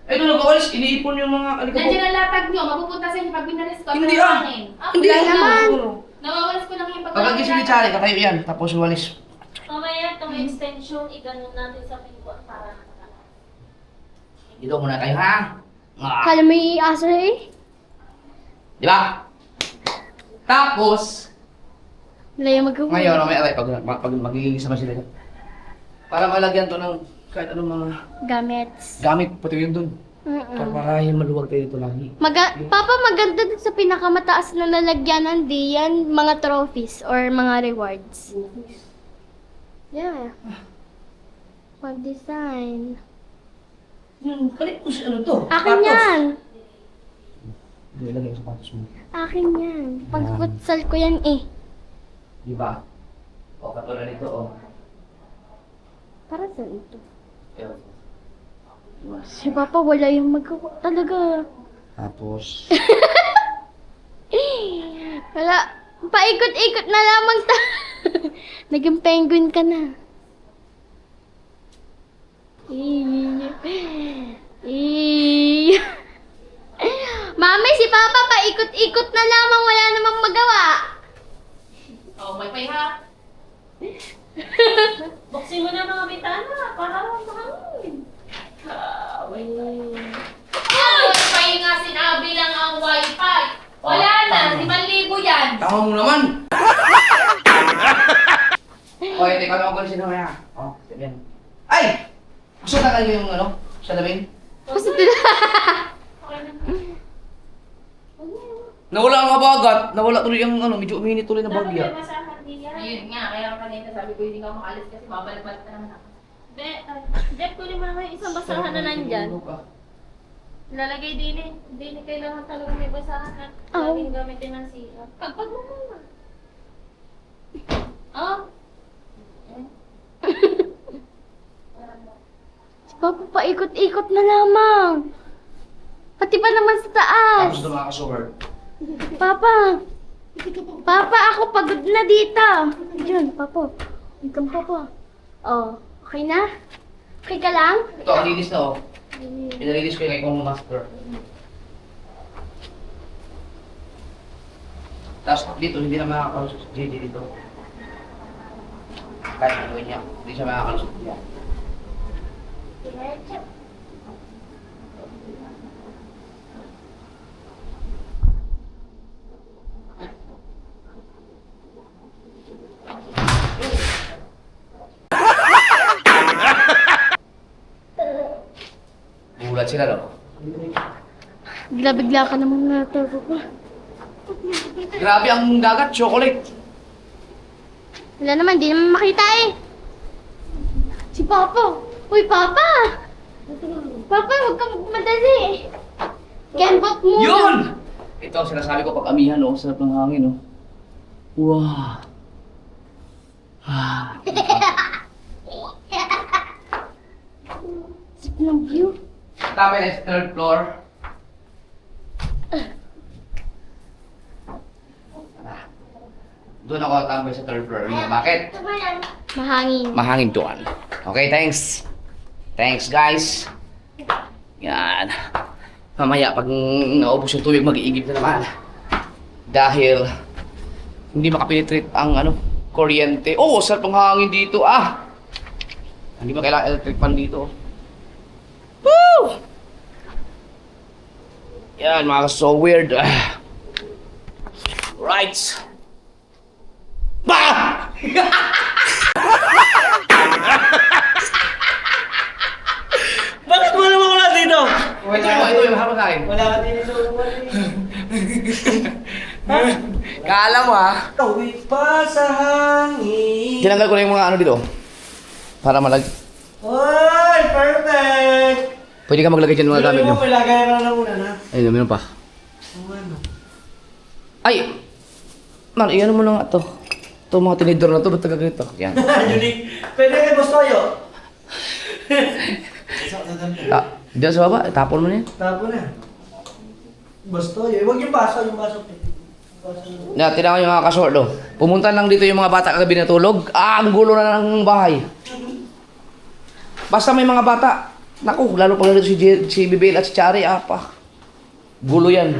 ito nag-awalis, iniipon yung mga alikabok. Nandiyan ang latag nyo, mapupunta sa inyo pag binalis ko. Hindi, Hindi Wala naman. Nawawalis ko lang yung Pag gising ni Charlie, katayo yan, tapos walis. Mamaya itong extension, iganon natin sa pintuan para Dito muna kayo, ha? Kala mo yung aso eh? Di ba? Tapos, Wala yung magawa. ngayon, may alay, pag magiging sama sila dyan. Para malagyan to ng kahit anong mga Gamits. gamit, pati yun dun. Para maluwag tayo dito lagi. Papa, maganda dun sa pinakamataas na lalagyanan diyan, mga trophies or mga rewards. Yeah. Pag-design. Kalit mo si ano to? Akin yan. Hindi, ilagay yung sapatos mo. Akin yan. Pag-futsal ko yan eh. Di ba? O, katulad nito, o. Para saan ito? Ayan. Si Papa wala yung magawa talaga. Tapos, Wala. Paikot-ikot na lamang ta. Naging penguin ka na. Mami, si Papa paikot-ikot na lamang, wala namang magawa. Oh, may pay ha. buksin mo na mga bitana para mahangin. Oh, pay nga sinabi lang ang wifi. Wala na, 5,000 yan. tama mo naman! O, ito, ikaw naman ko na sinamaya. O, sabihan. Ay! Gusto na kayo yung ano? Salamin? Kasi tila. Nawala ang habagat. Nawala tuloy yung ano, medyo uminit tuloy na bagya. Masahan niya. Ayun nga, kaya kanina sabi ko hindi ka makalis kasi babalik-balik na naman ako. Jeff, kunin mo naman yung isang basahan na nandyan. Lalagay din eh. Hindi kailangan talaga may basahan na Oh. laging gamitin ng siya. Pagpag mo muna. Oh, Si Papa paikot-ikot na lamang. Pati pa naman sa taas. Tapos ito mga ka-sword. Papa! Papa, ako pagod na dito. Diyan, Papa. Ikaw, Papa. Oh, okay na? Okay ka lang? Ito, ang linis na oh. Pinalinis ko yung kay Kong Master. Tapos dito, hindi na makakalusot si JJ dito. Kahit ano niya, hindi siya makakalusot niya. Gulat sila, no? Bigla-bigla ka naman na ito, Papa. Grabe ang dagat, chocolate. Wala naman, di naman makita eh. Si Papa! Uy, Papa! Papa, huwag ka madali. Kembot mo. Yun! Ito ang sinasabi ko pag amihan, oh. Sarap ng hangin, oh. Wow. Ah. Ng view. Tapos na third floor. Doon ako tambay sa third floor. Bakit? Mahangin. Mahangin doon. Okay, thanks. Thanks, guys. Yan. Mamaya, pag naubos yung tubig, mag-iigib na naman. Dahil, hindi makapenetrate ang kuryente. Oh, sarap ng hangin dito, ah! Hindi ba kailangan electric fan dito? Woo! Yan, mga so weird. Right. Bah! Bakit mo naman wala dito? Ito yung harap sa akin. Wala ka din ito. Kala mo, ha? Tawid pa sa hangin. Tinanggal ko na yung mga dito. Para malag... Oy, perfect! Pwede ka maglagay dyan ng mga gamit nyo. May lagay ka na una na. Ay, meron pa. Ano? Ay! Man, iyan mo na nga to. Ito mga tinidor na to, ba't nagaganito? Yan. Unique. Pwede kayo gusto kayo? Diyan sa baba, tapon mo na yan. Tapo na. Gusto yun. Huwag yung baso, yung baso. Na, tinangan yung mga kasordo. Pumunta lang dito yung mga bata kagabi natulog. Ah, ang gulo na ng bahay. Basta may mga bata. Naku, lalo pag dito si Bibel at si Chari, pa. Gulo yan.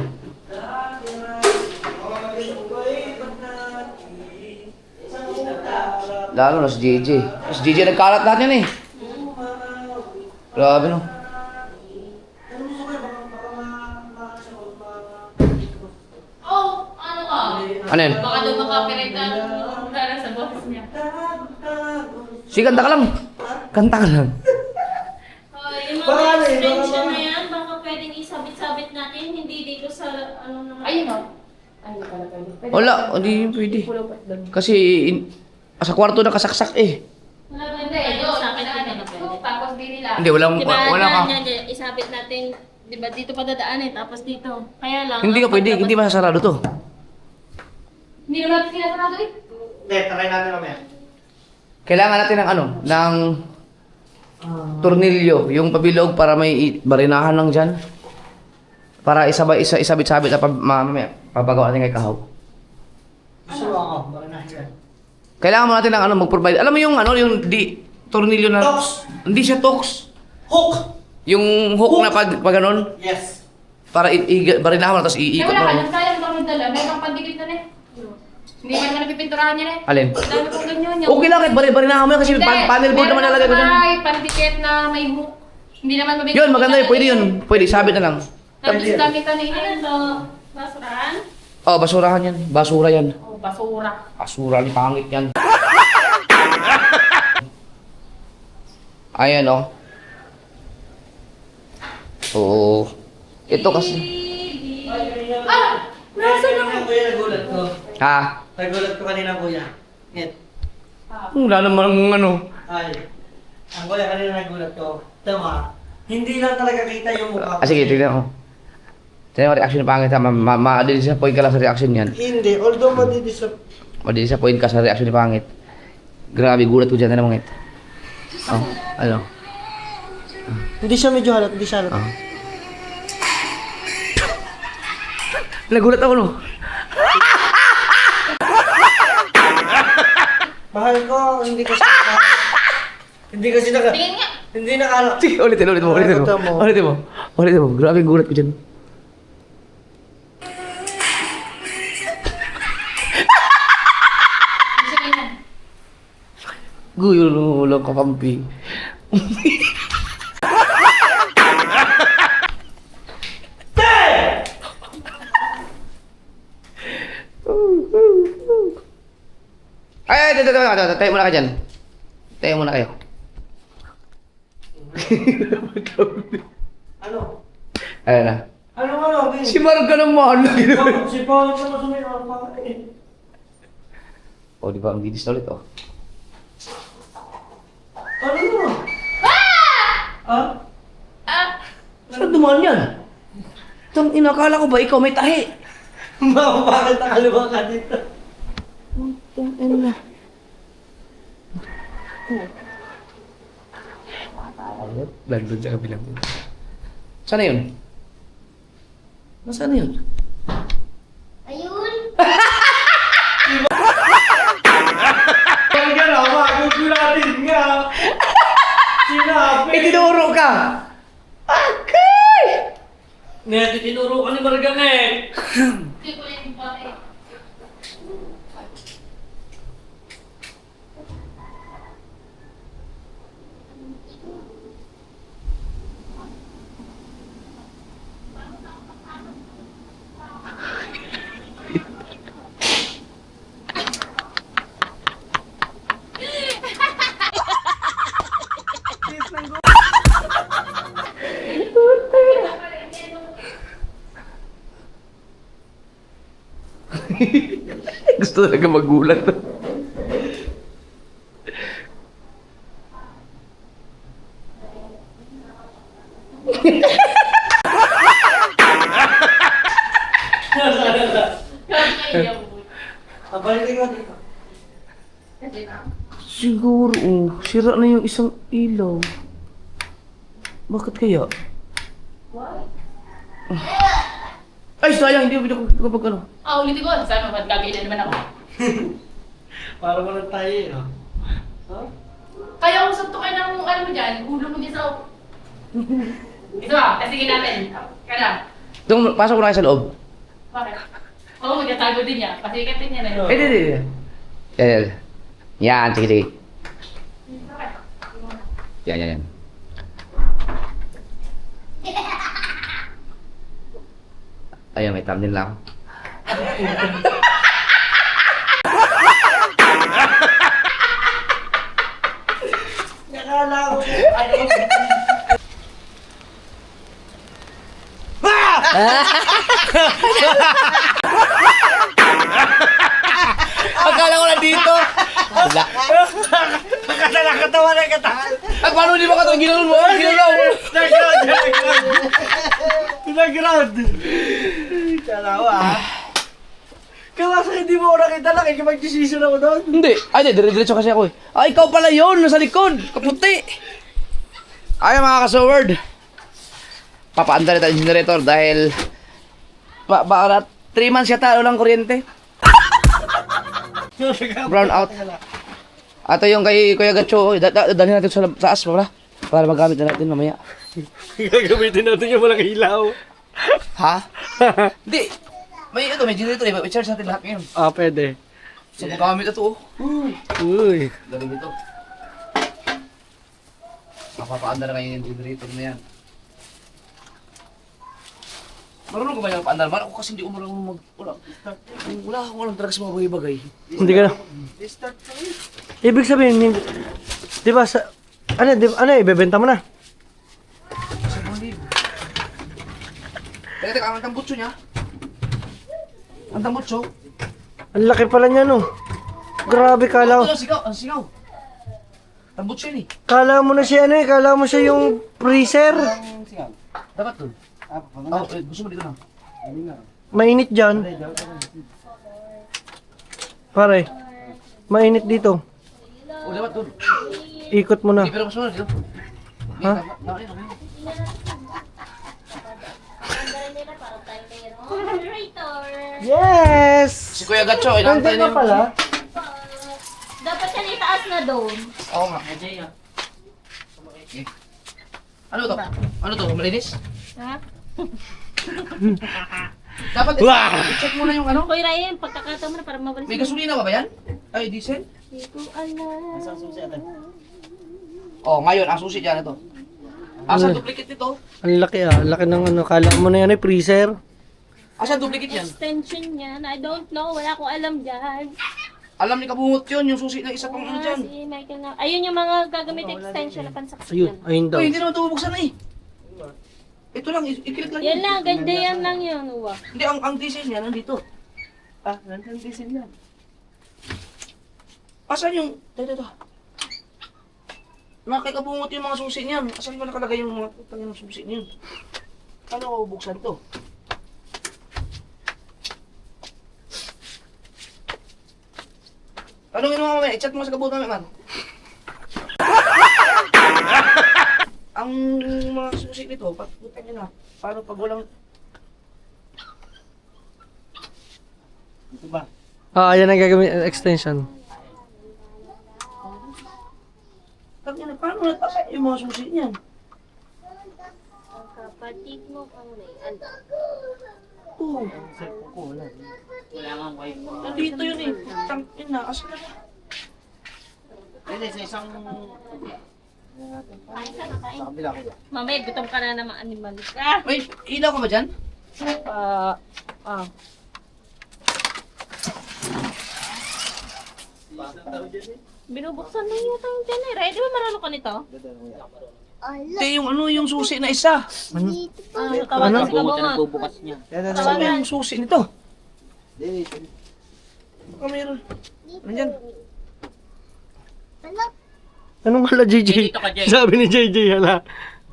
Lalo na si JJ. Si JJ nagkalat lahat yan, eh. Grabe, no? Oh, ano ka? Ano yan? Baka daw makapirate ka parang sa boss niya. Sige, kanta ka lang. Kanta ka lang. Oh, yung Baka mga ano eh, extension baka- na yan, baka pwedeng isabit-sabit natin, hindi dito sa ano naman. Ayun o. Ayun pala pwede. Pwede Wala, pala. hindi pwede. Pulo pa doon. Kasi sa kwarto na kasaksak, eh. Wala ba Hindi, doon. sa akin na pwede. Tapos di nila. Hindi, wala ka. Isabit natin, di ba dito pa dadaan eh, tapos dito. Kaya lang. Hindi ka pwede, hindi masasarado to. Hindi naman natin sinasarado eh. Hindi, try natin mamaya. Kailangan natin ng ng tornilyo, yung pabilog para may barinahan lang dyan. Para isabit-sabit na mamaya, papagawa natin kay Kahaw. Gusto mo ako, baka na yan. Kailangan mo natin ng mag-provide. Alam mo yung yung tornilyo na... Tox! Hindi siya tox. Hook! Yung hook na pag ganun, Yes. para barinahan mo, tapos Eh iikot wala ka, mo. nagkaya mo kami dala. May pang pandikit na eh. Hindi ka naman napipinturahan niya eh. Alin? Dami kong ganyan yun. Okay lang, kahit barinahan mo yan kasi panel board naman nalagay ko dyan. May pandikit na may hook. Hindi naman mabigay. Yun, maganda yun. Pwede yun. Pwede, sabit na lang. Tapos dami ka na Ano yun. to? Basurahan? Oh, basurahan yan. Basura yan. Oh, basura. Basura ni pangit yan. Ayan, oh. Oo. Ito kasi. Ah! Nasa na ko? Kuya, nagulat ko. Ha? Nagulat ko kanina, kuya. Ngit. Wala naman Ay. Ang kuya kanina nagulat ko. Tama. Hindi lang talaga kita yung mukha ko. Ah, sige, tignan ko. Tignan mo reaction ni pangit ha. Ma-disappoint ka lang sa reaction niyan. Hindi, although Ma-disappoint ka sa reaction ni pangit. Grabe, gulat ko dyan na mangit. Oh, ano? Hindi siya medyo halat, hindi siya halat. Oh. Nagulat ako, no? Mahal ko, hindi kasi hindi kasi Tingin nga. hindi naka Sige, ulitin mo. Ulitin mo. Grabe, gulat ko dyan. Sige na. Guyulong ka, pampi. Ay, tayo muna ka dyan. Tayo muna kayo. ano? Ayan na. Ano, Si Marga naman. Si Paul sa masumay na pakain. Oh, di ba? Ang didis na ulit, oh. Ano mo? Ah! Saan dumaan yan? Tang ina, akala ko ba ikaw may tahi? Bakit nakaliwa ka dito? Tang ina. Landon sa kabilang. Sana yun? Nasaan na yun? Ayun! Ang ganawa, gugulatin nga. Sinabi. Eh, tinuro ka! Ngayon, tinuro ka ni Margamet. Hindi ko lang yung bakit. Gusto talaga magulat. Abalik ka dito. Siguro, sira na yung isang ilaw. Bakit kaya? Ay, sayang, hindi ko pag ano. Ah, ulitin ko. Saan mo? Ba't gagawin naman ako? Para walang tayo eh. no? Huh? Kaya kung suntukin ng ano mo dyan, ulo mo dyan sa... Ito ba? Testingin natin. Kaya. Doon, pasok mo na kayo sa loob. Bakit? Oo, magkatago din niya. Pasikatin niya na yun. Hindi. Yan. Yan, sige. Yan. Ayun, may thumbnail lang. Nakala ko. Akala ko na dito. Wala. Nakatawa na katawan. Ay, paano hindi ba ka ito ginawin mo? Ginalaw. Pinaground. Kalawa ha. Kawasan hindi mo ako nakita lang. Ikipag-decision ako doon. Hindi. Ay, hindi. Diretso kasi ako eh. Ay, ikaw pala yun. Nasa likod. Kaputi. Ay, mga kasoward. Papaanda rin tayo yung generator dahil baka 3 months yata walang kuryente. Brown out. Ato yung kay Kuya Gacho. Dalhin natin sa taas para magamit na natin mamaya. Gagamitin natin yung walang ilaw. Ha? Hindi. May generator eh. I-charge natin lahat ngayon. Ah, pwede. So, magamit na ito oh. Uy. Galing ito. Mapapaanda na kayo yung generator na yan. Marunong ko ba yung paandar? Ako kasi hindi ko marunong wala akong alam talaga sa mga bagay-bagay. Hindi ka na. Ibig sabihin, di ba sa... Ano, ibebenta mo na? Sa mga libo. Teka, ang tambutso niya. Ang tambutso. Ang laki pala niya, no? Grabe, kala Ang sigaw. Tambutso yun eh. kala mo na siya, kala mo siya yung freezer. Ang sigaw. Dapat doon. Gusto mo dito na. Mainit dyan. Pare, mainit dito. Dapat doon. Ikot mo na. Pero gusto mo na dito. Ha? Generator! Yes! Si Kuya Gacho, inantay Nandun na ka pala? Dapat yan itaas na doon. Oo nga. Ano to? Ano to? Malinis? Ha? Dapat i-check mo na yung ano. Kuya Ryan, pagkakataon mo na para mabalis. May gasolina ba yan? Ay, diesel? Hindi ko alam. Oh, ngayon, ang susi dyan ito. Asa duplicate nito? Ang laki Ang laki ng ano. Kala mo na yan freezer. Asa duplicate yan? Extension niyan. I don't know. Wala akong alam dyan. Alam ni Kabungot yun, yung susi ng isa pang ano dyan. Si Michael na. Ayun yung mga gagamit extension na pansaksikan. Ayun, ayun daw. Uy, hindi naman ito bubuksan na eh. Ito lang, ikilit lang Yan lang, ganda yan lang yun. Uwa. Hindi, ang diesel niya nandito. Nandiyan diesel yan. Asan yung... Ito. Nakikabungot yung mga susi niyan. Asan ba nakalagay yung mga putang yung susi niyan? Paano ko bubuksan to? Tanungin mo mamaya, i-chat mo sa kabuto namin, man. Ang mga susi nito, patututan nyo na. Paano pag walang... Ito ba? Ayan ang gagawin extension. Paano natapay yung mga susi niyan? Ang kapatid mo ang may anak. Oo. Wala nga wife. Nandito yun eh. Tangin na. Asa na? Hindi, sa isang... Mamaya, gutom ka na naman animal. Ah! Wait, ilaw ka ba dyan? Binubuksan na yata yung genera. Di ba marunong ka nito? Hindi, yung ano, yung susi na isa. Tawagan si Kabungot. Nagbubukas niya. Saan yung susi nito? Baka meron. Nandyan. Anong hala, JJ? Dito ka, Jay. Sabi ni JJ, hala.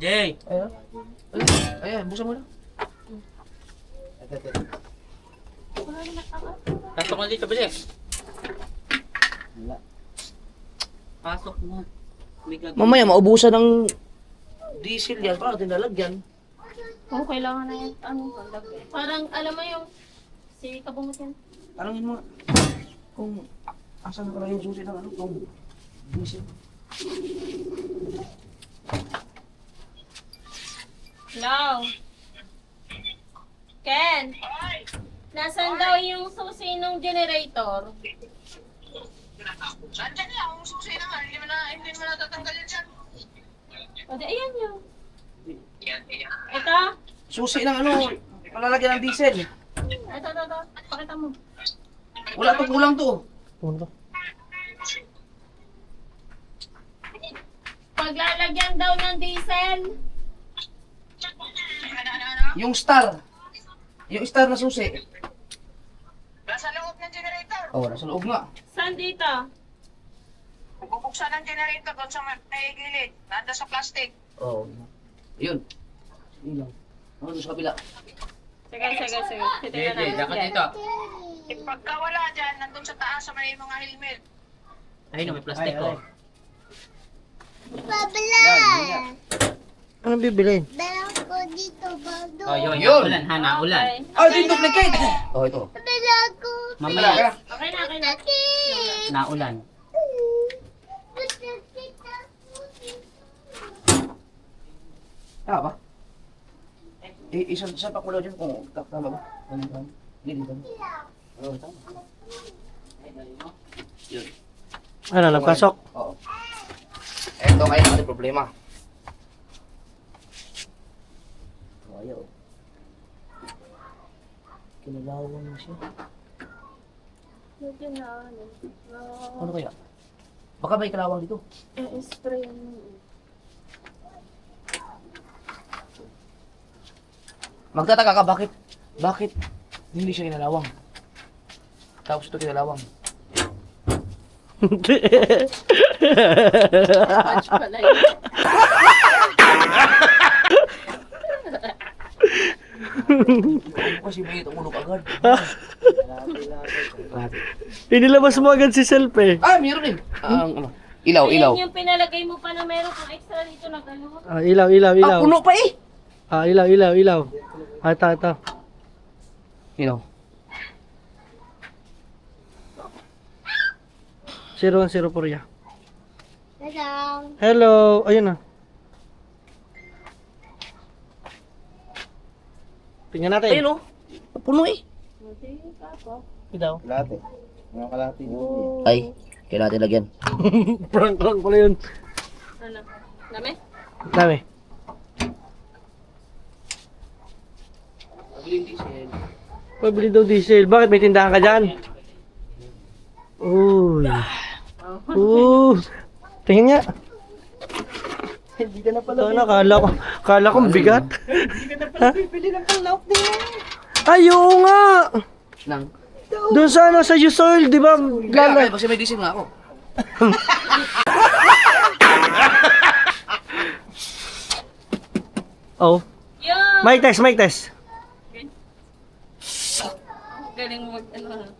Jay! Ayan. Ayan, buksan mo na. Pasok mo dito, bilis. Pasok mo. May gagawin. Mamaya, maubusan ng diesel yan. Paano tinalagyan? Kung kailangan na yan, parang alam mo yung si Kabungot yan. Tanungin mo nga. Kung asan pala yung susi ng ano, kung diesel. Hello? Ken? Nasaan daw yung susi ng generator? Saan yan? Ang susi naman. Hindi mo na tatanggalin dyan. O di, ayan yun. Ito? Susi ng ano, malalagyan ng diesel. Ito. Pakita mo. Wala to, kulang to. Punto. Paglalagyan daw ng diesel. Yung star. Yung star na susi. Nasa loob ng generator. Oh, nasa loob nga. Saan dito? Bubuksan ang generator doon sa may gilid. Nanda sa plastic. Oh. Yun. Yun lang. Ano doon sa kabila? Sige. Jay, Titignan Jay, natin dapat yan. dito. Pagka wala dyan, nandun sa taas sa may mga helmet. Ayun, may plastic ko. Anong bibilin? Oh, yun. Yun. Ulan, ha, naulan. Okay. Ah, ito yung duplicate! Oh, ito. Mamaya, Okay na. naulan. Tama ba? Isa pa ko dyan kung tama ba? Hindi dito. Oo, tama. Yun. Ano, nagpasok? Oo. Ito kayo ang ating problema. Oh, ayaw. Kinalawan mo siya. Medyo na, Ano kaya? Baka may kalawang dito. spray mo. Magtataka ka, bakit hindi siya kinalawang? Tapos ito kinalawang. Patch pala yun. Kasi may itong ulog agad. Inilabas mo agad si self eh. Ah, meron eh. Ano? Ilaw. Ayan yung pinalagay mo pa na meron kang extra dito na gano'n. Ilaw. Ah, puno pa eh. Ilaw. Ito. Ilaw. 0104 ya. Hello. Hello. Ayun na. Tingnan natin. Ayun oh. Puno eh. Ito. Ay, kailangan natin lagyan. Prank pala yun. Ano? Dami? Dami. Pabili daw diesel. Bakit may tindahan ka dyan? Uy. Tingin nga. Hindi ka na pala. Ito na, kala ko bigat. Hindi ka na pala bibili ng palaok din. Ay, oo nga. Nang. Doon sa ano, sa Usoil, di ba? Kaya, kasi may diesel nga ako. Oh. Yun! Mic test. Galing mag ano.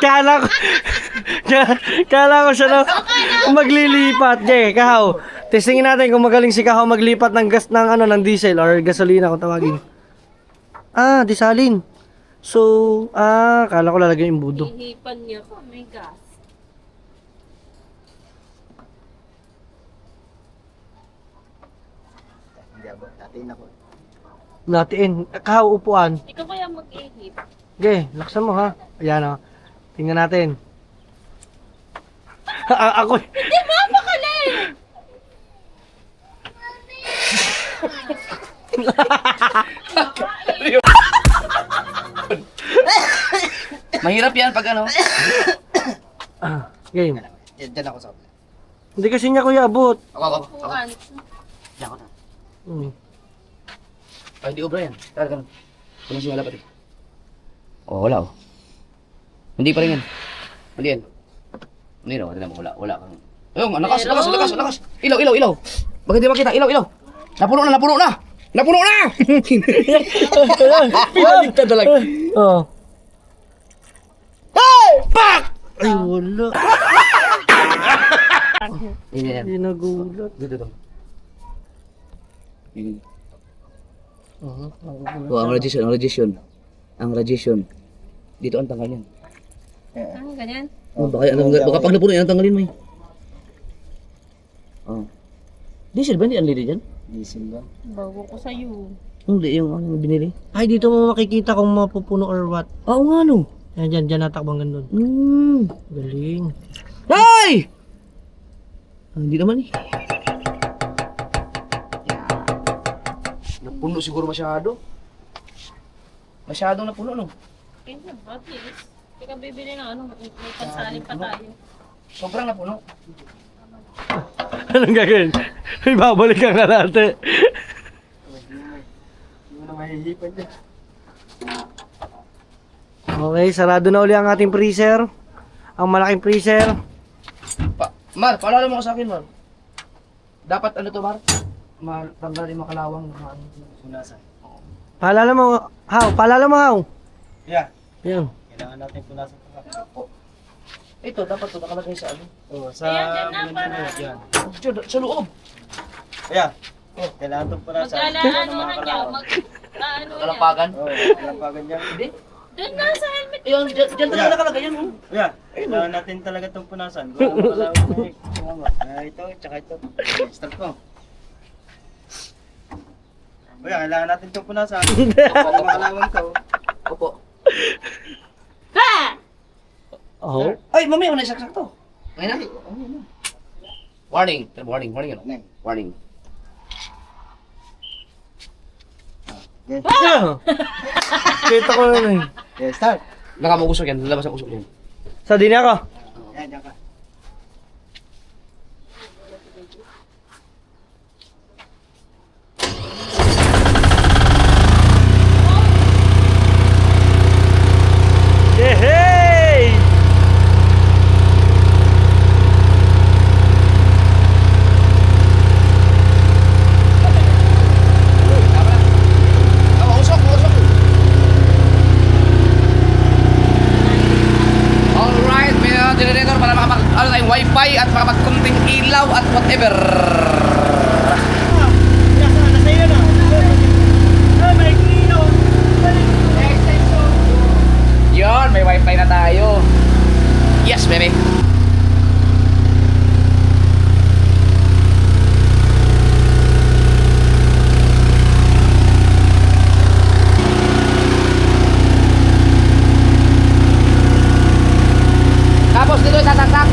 Kala ko siya na maglilipat. Jay, Kahaw. Testingin natin kung magaling si Kahaw maglipat ng gas ng ng diesel or gasolina kung tawagin. Disalin. So, kala ko lalagyan yung budo. Hihipan niya ko, may gas. Natiin. Kahaw, upuan. Ikaw kaya mag-ihip. Okay, laksan mo ha. Ayan o. Tingnan natin. Ako. Hindi mo, pakali! Mahirap yan pag ano. Game. Diyan ako sa kapila. Hindi kasi niya kuya abot. Ako. Puan. Diyan ako na. Hmm. Ay, di obra yan. Tara, ganun. Kung siya wala pati. Oh, wala oh. Hindi pa rin yan. Hindi yan. Hindi na, wala kang... Ayun, lakas. Ilaw. Bakit di makita? Ilaw. Napuno na! Pinagtad talaga. Oh. Hey! Pak! Ay, wala. Yan. Hindi nagulat. Dito. Uh-huh. Oh, ang radiation. Dito ang tanggal yan. Ganyan? Oh, baka pag napuno yan, tanggalin mo eh. Oh. Diesel ba? Hindi ang lili dyan? Diesel ba? Bago ko sa'yo. Hindi, yung binili. Ay, dito mo makikita kung mapupuno or what. Oo nga no. Yan, dyan natakbang ganun. Galing. Ay! Hindi naman eh. Napuno siguro masyado. Masyadong napuno no. Kaya at least. Ikaw bibili ng may pansalin pa tayo. Sobrang napuno. Anong gagawin? May babalik ka nga natin. Okay, sarado na uli ang ating freezer. Ang malaking freezer. Mar, paalala mo ka sa akin, Mar. Dapat ano to, Mar? Tanggalin mo kalawang sunasan. Paalala mo, Haw. Yeah, Yan. kailangan natin punasan ito. Ito, dapat to nakalagay sa ano? Oh, sa Ayan, dyan na, blender, yan. Sa loob. Ayan. Oh, kailangan itong punasan. Mag-alaano na niya. Ano yan? Kalapagan. Oh, kalapagan dyan. Hindi. Doon na sa helmet. Ayun, dyan talaga nakalagay yan. Oh. Ayan, kailangan natin talaga itong punasan. Kung kalawang na ito, tsaka ito. Start ko. Ayan, kailangan natin itong punasan. Kung kalawang to. Opo. Ha! Oh. Ay, mamaya ko na isaksak to. Ngayon na. Warning. Ano? Warning. Kita ko na eh. Okay, start. Baka mausok yan. Lalabas ang usok yan. Sa din ako. Ayan, dyan ka. Yehey! Usok. Alright, may generator para tayong wifi at makapagkunting ilaw at whatever. Yon, may wifi na tayo. Yes, baby. Tapos dito sasaksak.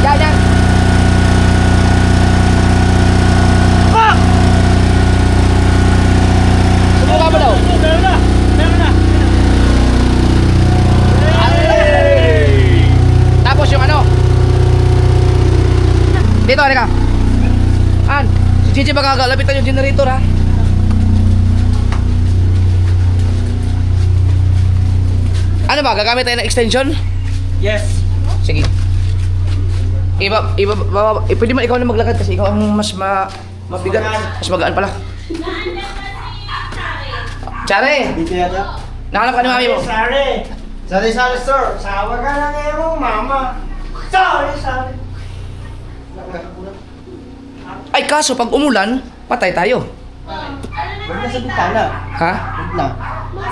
Yan. Subukan mo daw. Tapos yung ano? Dito, halika. An, si Gigi baka galapitan yung generator ha. Ano ba, gagamit tayo ng extension? Yes. Sige. Pwede mo ikaw na maglakad kasi ikaw ang mas Mabigat. Mas magaan pala. Chare! Dito yata. Nahanap ka ni mami mo. Sorry! Sorry, store. Sawa ka na ngayon mo, mama. Sorry. Ay, kaso pag umulan, patay tayo. Huwag na sa bintana. Ha? Huwag na.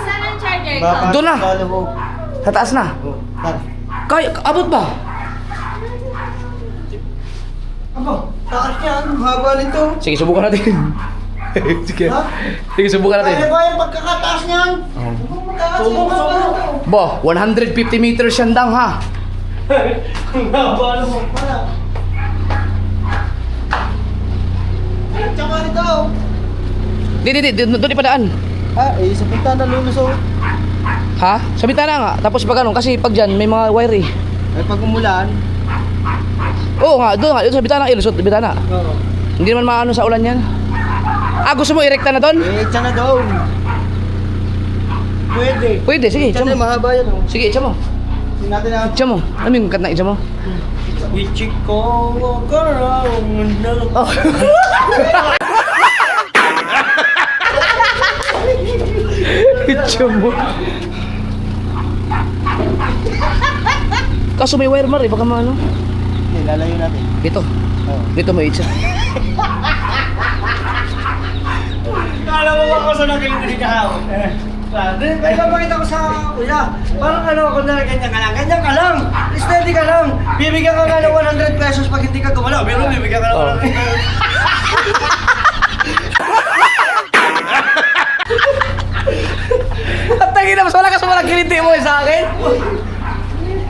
Saan ang charger ko? Baka Doon na. sa loob. Sa taas na. Oh, tara. Kaya, abot ba? Aba, taas yan. Haba nito. Sige, subukan natin. Sige. Ha? Sige, subukan Kaya natin. ba yung pagkakataas niyan? Mataas yung haba. Bo, 150 meters yan dang ha. Ang haba naman pala. Tsaka nito. Doon di padaan. Sa bintana lulusot. Ha? Sa bitana nga. Tapos pag ano, kasi pag dyan, may mga wire eh. Pag umulan. Oo nga, doon sa bitana, ilusot, bitana. Oo. Hindi naman maano sa ulan yan. Gusto mo irekta na doon? Itsa na doon. Pwede. Pwede, sige, itsa Itsa na mo. mahaba yan. Oh. Sige, itsa mo. Tingnan natin na. Itsa mo. Ano yung kat na itsa mo? Ichiko ko raw. Oh. Itsa mo. Kaso may wire mar eh, baka maano. Hindi, lalayo natin. Dito. Oo. Dito may itsa. Kala mo ba ako sa nakilig ni Kahaw? Kaya pakita ko sa kuya. Parang ano, kung na ganyan ka lang. Ganyan ka lang. Steady ka lang. Bibigyan ka nga ng 100 pesos pag hindi ka gumalaw. Pero bibigyan ka ng 100 pesos. At tangin na, mas wala ka sa walang kiliti mo sa akin.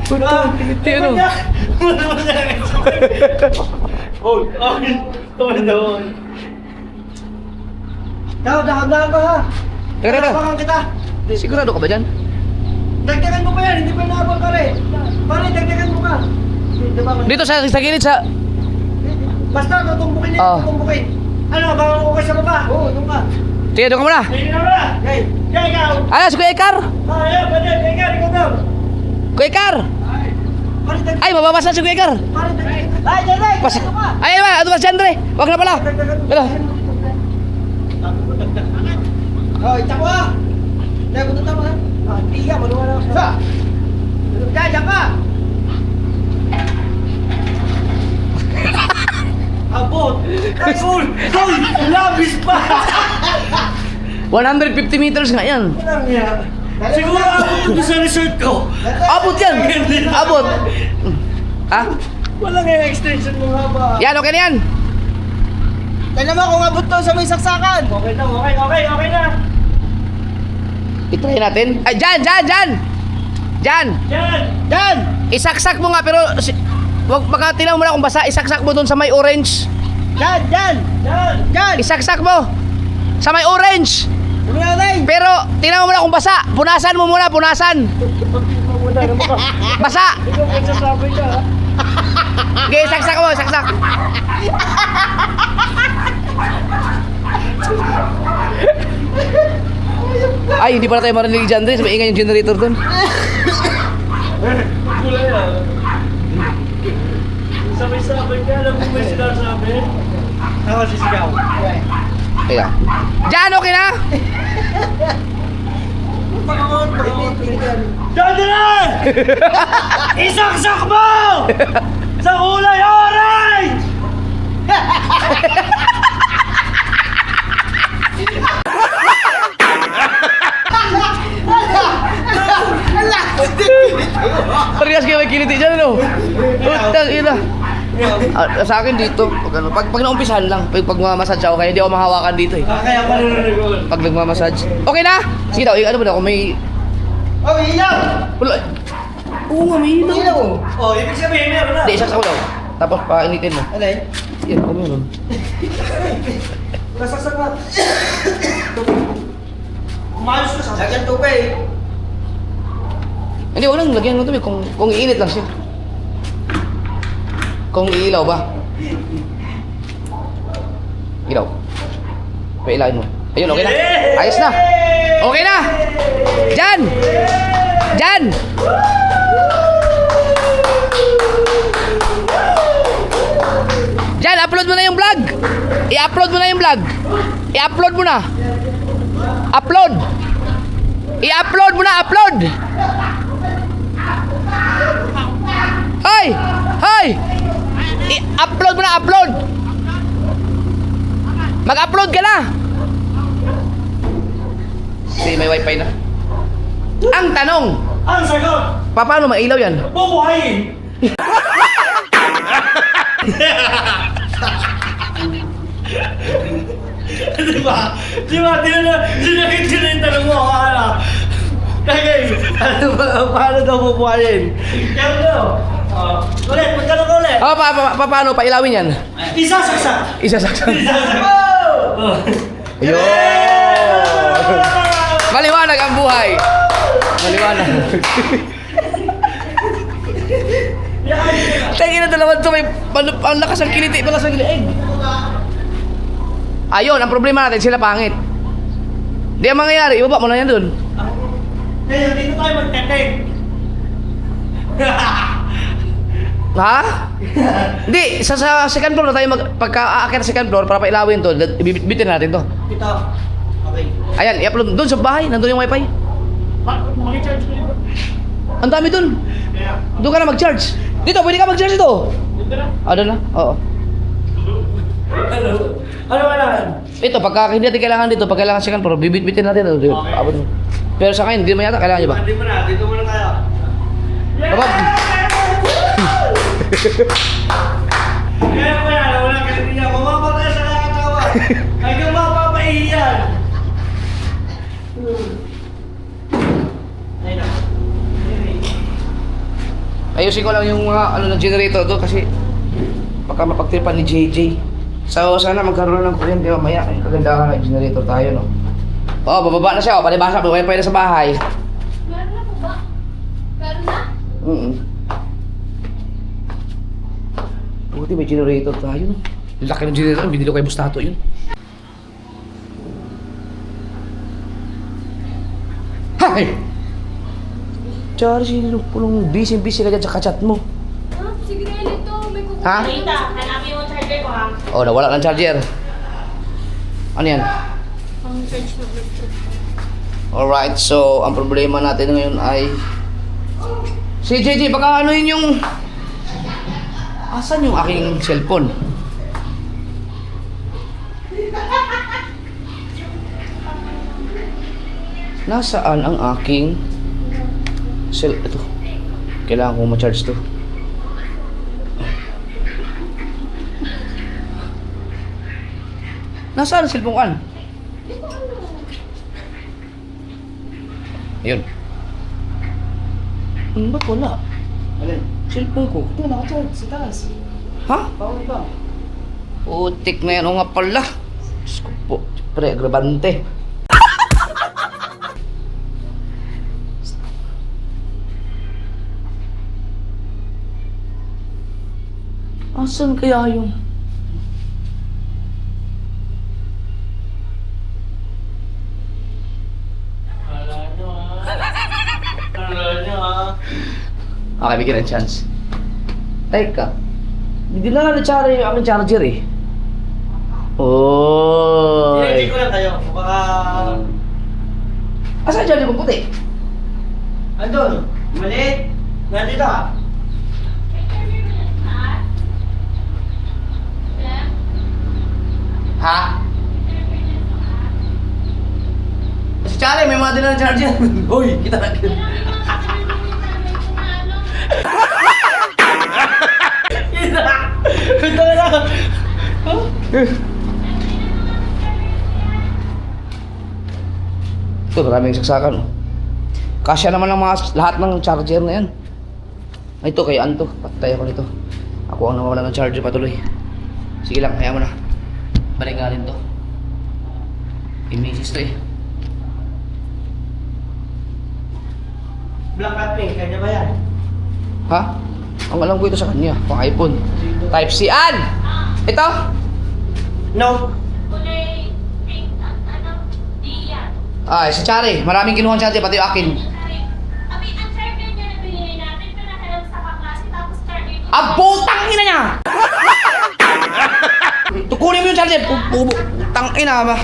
Puto, kiliti ano? Oh, okay. Doon. Dahan-dahan ka ha. Teka. Tapakan kita. Sigurado ka ba dyan? Dagdagan mo pa yan. Hindi pa naabot ka rin. Pare, dagdagan mo ka. Diba? Dito sa gilid sa... Basta, tutumbukin Oo. niya. Tutumbukin. Ano, baka ako sa baba. Oo, doon ka. Sige, doon ka muna. Sige na ba? Yay! Yay, ikaw! Ano, si Kuya Ikar? Ayan, pwede. Ikaw, ikaw daw. Kuya Ikar! Pare, Ay, mababasa si Kuya Ikar. Pare, dagdagan. Ay, dyan, dyan. Pas ay, ano ba si Andre? Wag na pala. Ano? Oh, itsak mo ah! Dahil punta tama ha? Hindi ka, maluwa lang ako. Diyan ka! Abot! Ay, ul! Hoy! Labis pa! 150 meters nga yan. Walang niya. Siguro abot ko sa resort ko. Abot yan. Abot. Ha? Walang yung extension mo haba. Yan, okay na yan. Tignan mo kung abot to sa may saksakan. Okay na. I-try natin. Ay, dyan. Yan! Isaksak mo nga, pero wag baka tinaw mo na kung basa. Isaksak mo doon sa may orange. Yan! Isaksak mo sa may orange. Tumiyalay! Pero tinaw mo na kung basa. Punasan mo muna, punasan. Basa. Ikaw magsasabi ka ha? Okay, saksak mo, saksak. Ay, hindi pala tayo marinig dyan, Dre. Sabay ingay yung generator doon. Kulay ah. Sabay-sabay ka, alam mo may sinasabi? Ako sisigaw. Kaya. Dyan, okay na? Diyan na! Isaksak mo! Sa kulay orange! Parehas kayo may kiliti dyan, ano? Utang, ina. Sa akin dito, pag naumpisahan lang, pag mamasage ako, kaya hindi ako mahawakan dito eh. Kaya pa narinig ko. Pag nagmamassage. Okay na? Sige daw, ano ba daw, kung may... Oh, ilaw! Wala. Oo nga, may ilaw. Ilaw! Oh, ibig sabihin meron na. Hindi, isaksak ko daw. Tapos painitin mo. Alay? Yan, ako meron. Nasaksak na. Umayos ka sa lagyan tubig. Hindi, walang lagyan mo tubig kung iinit lang siya. Kung iilaw ba? Ilaw. Pailain mo. Ayun, okay na. Ayos na. Okay na. Diyan! Diyan! Diyan, upload mo na yung vlog. I-upload mo na yung vlog. I-upload mo na. Upload. I-upload mo na, upload. Hoy! Hoy! I-upload mo na, upload. Mag-upload ka na. Sige, may wifi na. Ang tanong, Ang sagot! paano mailaw yan? Bubuhayin! Di ba? Di ba? Sinakit ko na yung tanong mo, ano? Kaya, ano ba? Paano daw bubuhayin? Kaya daw. Ulit, magkano ka ulit? Oh, paano pailawin yan? Isasaksak! Isasaksak. Isasaksak! Yo! Maliwanag ang buhay. Maliwanag. Tingin na naman ito, may ang lakas ang kiliti pala sa gileeg. Ayun, ang problema natin, sila pangit. Di ang mangyayari, ibaba mo na yan dun. Ngayon, dito tayo magteteng. Ha? Hindi, sa second floor na tayo pagka-aakit sa second floor para pailawin to, ibibitin natin to. Ito. Okay. Ayan, i-upload dun sa bahay, nandun yung wifi. Mag-charge ko dito. Ang dami dun. Yeah. Doon ka na mag-charge. Dito, pwede ka mag-charge dito. Dito na. Ah, doon na? Oo. Ano? Ano kailangan? Ito, pagka hindi natin kailangan dito, pag kailangan second floor, bibit-bitin natin. Okay. Abot mo. Pero sa akin, hindi mo yata kailangan, di ba? Dito mo na. Dito mo na tayo. Baba. Kaya ko yan. Wala ka rin niya. Mamapatay sa nakakatawa. Ay kang mapapaiyan. Ayun na. Ayusin ko lang yung mga ano ng generator to kasi baka mapagtripan ni JJ. So sana magkaroon ng kuryente mamaya. Ay, kagandahan ng generator tayo, no? Oh, bababa na siya. Oh, palibasa. May wifi na sa bahay. Meron na po ba? Meron na? Buti may generator tayo, no? Laki ng generator. Binili ko kay Bustato yun. Hay! Charge, pulong busy ka dyan sa kachat mo. Ah, sige na yun ito. May kukuha. Ha? Rita, hanapin mo yung charger ko ha. Oh, nawala ng charger. Ano yan? Pang-charge na laptop. Alright, so ang problema natin ngayon ay si JJ, baka ano yun yung asan yung aking cellphone? Nasaan ang aking ito? Kailangan kong ma-charge to. Nasaan ang cellphone kan? Ayun. Ba't wala? Alin? Cellphone ko. Ito, naka-charge. Sa taas. Ha? Pauli ba? Putik na yan. O nga pala. Diyos ko po. Siyempre, agrabante. Asan kaya yung... Okay, bigyan ng chance. Teka. Hindi na na-charge yung aking charger eh. Hindi Oy. ko lang tayo. Baka... Asan yung charger mo puti? Andun. Maliit. Nandito ka. Ha? Si Charlie, may mga dala ng charger. Hoy, kita na. Ito na lang. Ito, maraming saksakan. Oh. Kasya naman ang mga lahat ng charger na yan. Ay, ito kay Anto. Patay ako nito. Ako ang nawawala ng charger patuloy. Sige lang, kaya mo na. Balik nga rin to. Imisis to eh. Black at pink. Kanya ba yan? Ha? Ang alam ko ito sa kanya, pang iPhone. Type C. An! Ito? No. Kulay pink at ano, di yan. Ay, si Chari. Maraming kinuha charger, pati yung akin. Abi, ang charger niya na binili natin, pinakalam sa kaklase, tapos charger niya. Ah, putang ina niya! Ito ko Kunin mo yung charger. Tangina ba?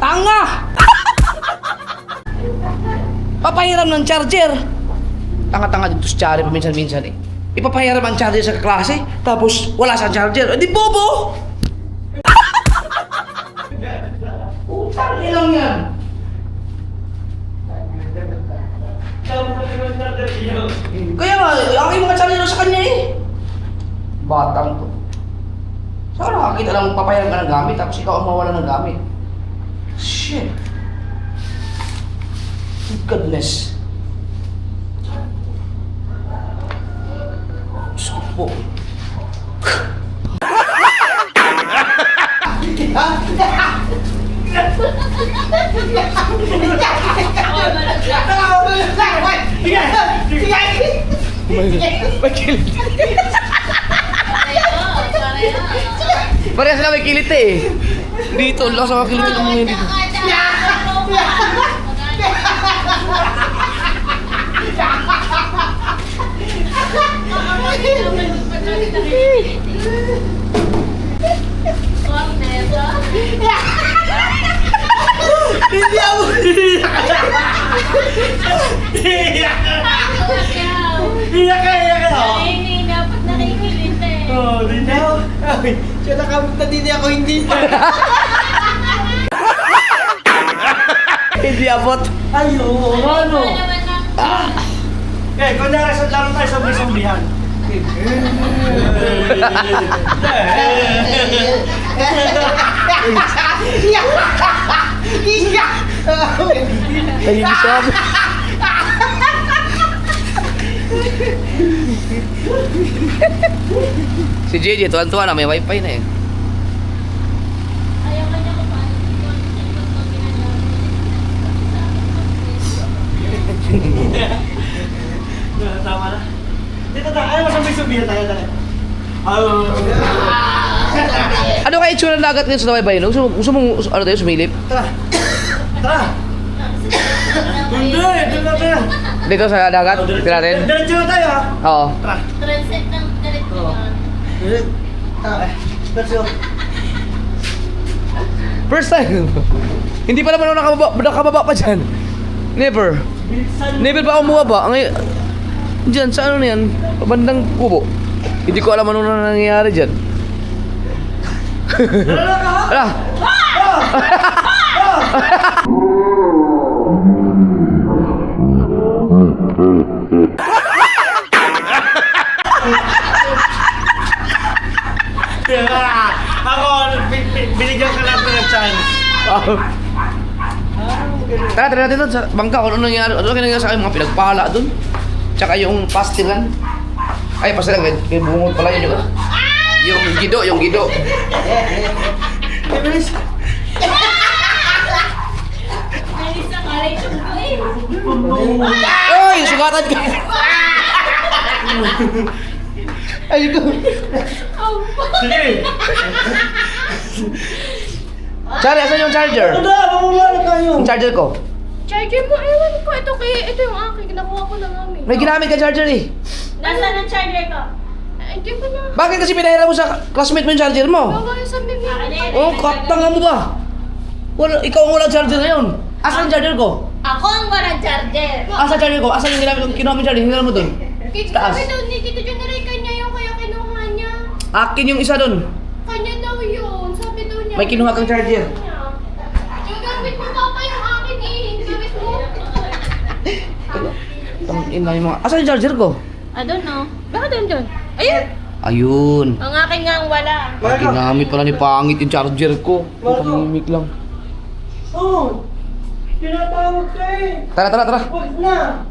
Tanga! Papahiram ng charger. Tanga-tanga dito sa charger paminsan-minsan eh. Ipapahiram ang charger sa klase, tapos wala sa charger. Eh di bobo! Utang ilang yan. Kaya nga, aking mga charger sa kanya eh. Batang to. Saan nakakita lang papahiram ka ng gamit, tapos ikaw ang mawala ng gamit. Shit. Goodness. Diyos ko po. Parehas sila may kilit eh. Dito, lakas ang kilit ng mga dito. Hindi ako iyak ka. Hindi, dapat nakikilit eh. Oh, hindi ako. Ay, siya nakapunta din ako, hindi pa. Hindi abot. Ay, oo, ano? Naman na. Eh, kunyari sa laro tayo sa may-sambihan. Ay, hindi sabi. Si JJ, tuwan-tuwa na, may wifi na eh. Ayaw ka niya kung paano Tama na. Dito tayo, ayaw mo sa may-sambihan tayo. Ano kaya itsura ng dagat ngayon sa Nawaybay? Gusto mong ano tayo, sumilip? Tara! Tara! Hindi, doon na tayo. Dito sa dagat? Tingnan natin? Diretso na tayo ha. Oo. Tara. Transit ng diretso yan. Let's go. First time. Hindi pa naman ako nakababa pa dyan. Never. Never pa ako bumaba. Diyan, sa ano na yan? Bandang kubo. Hindi ko alam ano na nangyayari dyan. Ala! Ako, binigyan ka lang ng chance. Tara natin doon sa bangka kung ano nangyari. Ano nangyari sa akin, mga pinagpala doon. Tsaka yung pastilan. Ay, pastilan, may bungol pala yun yung... Yung gido. Bilis. Bilis na kalay ko eh. Ay, sugatan ka! Ay, ito. Sige. Charlie, asan yung charger? Ano na, mamulala tayo. Yung charger ko. Charger mo, ewan ko. Ito yung akin. Nakuha ko na namin. May ginamit ka charger eh. Nasaan ang charger ko? Ay, di ko na. Bakit kasi pinahiram mo sa classmate mo yung charger mo? Bawa yung sa bibig. Oh, katanga mo ba? Ikaw ang walang charger ngayon. Asan yung charger ko? Ako ang walang charger. Asan charger ko? Asan yung kinuha mo yung charger? Hinala mo doon. Taas. Kaya daw ni Tito John na kanya yung kaya kinuha niya. Akin yung isa doon. Kanya daw yun. Sabi daw niya. May kinuha kang charger. Yung gamit mo papa yung akin eh. Gamit mo. Tangina yung mga... Asan yung charger ko? I don't know. Baka doon dyan. Ayun! Ayun. Ang akin nga ang wala. Ginamit pala ni Pangit yung charger ko. Pangimik lang. Oh, tinatawag ka eh. Tara. Huwag na.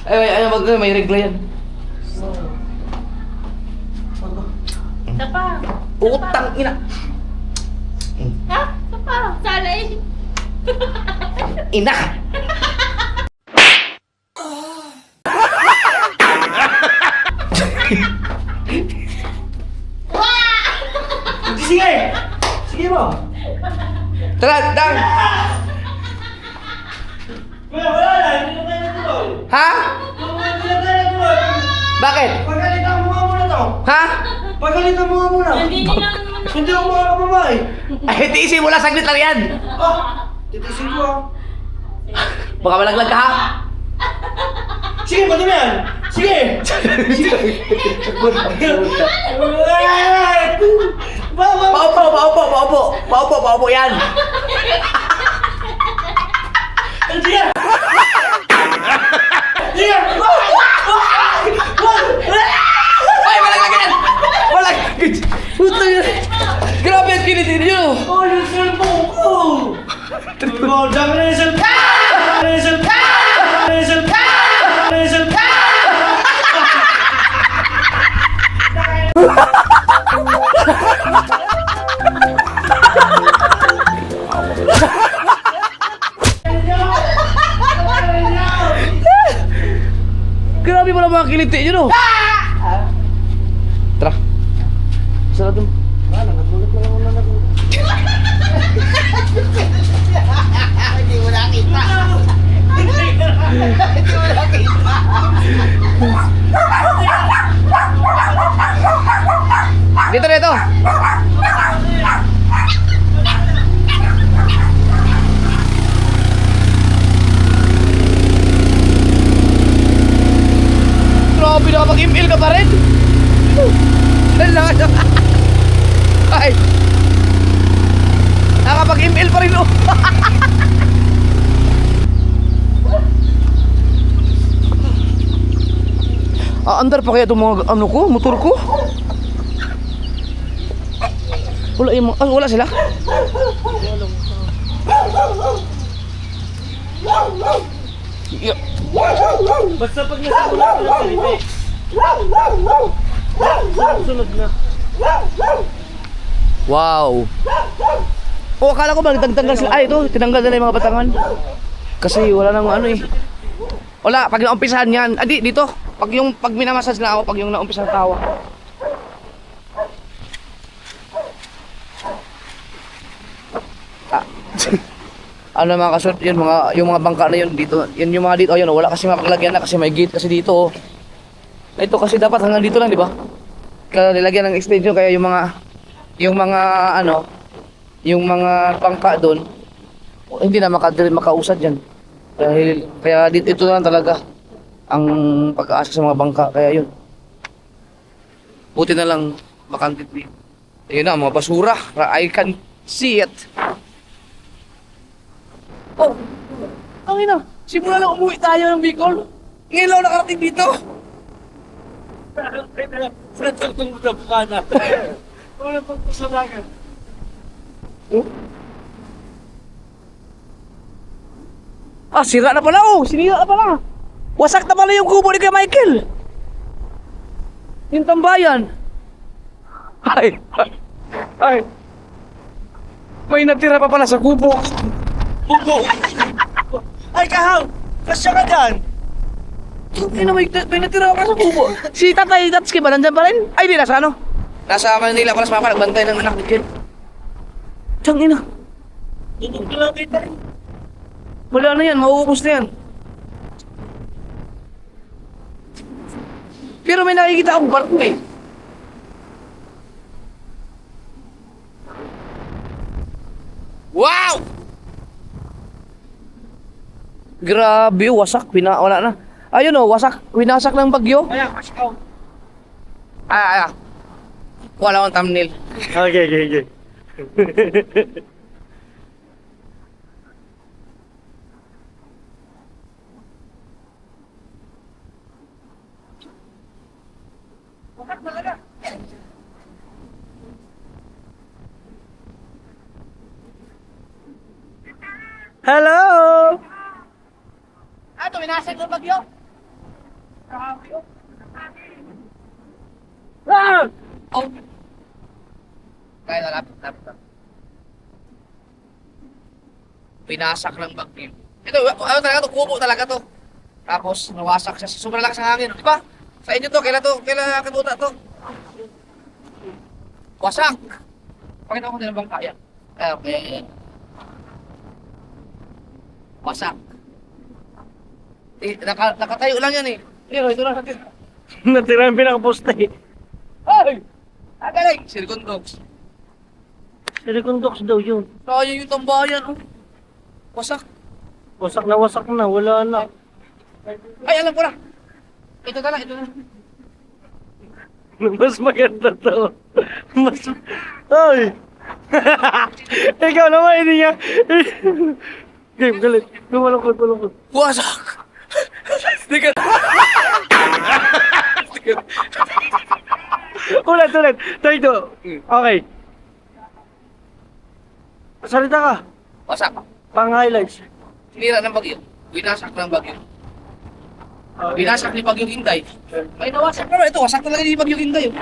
Ay, may regla yan. Isa pa. Utang ina. Ha? Isa pa. Salay. Ina! Sige. Sige mo. Tara, dang! Wala na, hindi na tayo natuloy. Ha? Hindi na tayo natuloy. Bakit? Pagalitan mo nga muna to. Ha? Pagalitan mo nga muna. Hindi lang naman Hindi ako makakababay. Ay, tiisin mo lang, saglit lang yan. Titisin ko ah. Baka malaglag ka, ha? Sige, pati mo yan. Sige. Baba. Paupo yan. Sige. Sige. Ay, malaglag yan. Malaglag. Puta yan. Grabe ang kinitin nyo. Oh, yung cellphone ko. Oh, dami na yung cellphone. Dami na yung cellphone. Dami na yung cellphone. Dami na yung cellphone. Grabe mo na mga kiliti nyo, no? Tara. Sarap dun. Dito. Grabe, nakapag-email ka pa rin. Dalaga. Ay. Nakapag-email pa rin, oh. Andar pa kaya itong mga ano ko, motor ko? Wala yung mga, wala sila? Yeah. Basta pag nasa sunod na. Wow. Oh, akala ko ba nagtanggal sila? Ay, ito, tinanggal na yung mga batangan. Kasi wala nang ano eh. Wala, pag naumpisahan yan. Dito. Pag minamassage na ako, pag yung naumpisahan tawa. Ano mga kasunod, yun, yung mga bangka na yun dito. Yun yung mga dito, ayun, wala kasi mapaglagyan na kasi may gate kasi dito. Oh. Ito kasi dapat hanggang dito lang, di ba? Kaya nilagyan ng extension kaya yung mga bangka doon hindi na makausad diyan. Kaya dito ito na lang talaga ang pag-aasa sa mga bangka kaya yun. Buti na lang bakante dito. Ayun na, mga basura. I can see it. Oh, ang ina. Simula lang umuwi tayo ng Bicol. Ngayon lang nakarating dito. Ah, sira na pala, oh. Sinira na pala. Wasak na pala yung kubo ni kay Michael. Yung tambayan. Ay. May natira pa pala sa kubo. Ay, kahaw! Kasya ka dyan! May natira pa sa kubo. Si Tatay Tatsuki ba nandyan pa rin? Ay, di nasa ano? Nasa Manila pala sa papa, nagbantay ng anak ni Ken. Tiyang ina. Wala na yan, mauubos na yan. Pero may nakikita akong barko eh. Wow! Grabe, wasak. Wala na. Ayun oh, wasak. Winasak ng bagyo. Ayan, kasyaw. Wala akong thumbnail. Okay. Hello! Ito, winasak ng bagyo. Grabe oh. Ah! Oh. Kaya lapit. Pinasak ng bagyo. Ito, ano talaga to? Kubo talaga to. Tapos, nawasak siya. Sobrang lakas ng hangin. Di ba? Sa inyo to, kailan katuta to. Wasak! Pakita ko nila bang kaya. Okay. Wasak. Nakatayo lang yan eh. Pero ito lang natin. Natira yung pinaka-poste. Ay! Agaling! Silicon dogs. Silicon dogs daw yun. Sayang yung tambayan, oh. Wasak. Wasak na, wala na. Ay, alam ko na. Ito na lang, ito na. Mas maganda to. Mas... Ay! Ikaw naman, hindi niya. Game, galit. Malungkot. Wasak! Hindi ka... Ulit. Try to. Okay. Salita ka. Wasak. Pang-highlights. Sinira ng bagyo. Winasak ng bagyo. Winasak ni Bagyong Inday. May nawasak pero ito, wasak talaga ni Bagyong Inday. Oh.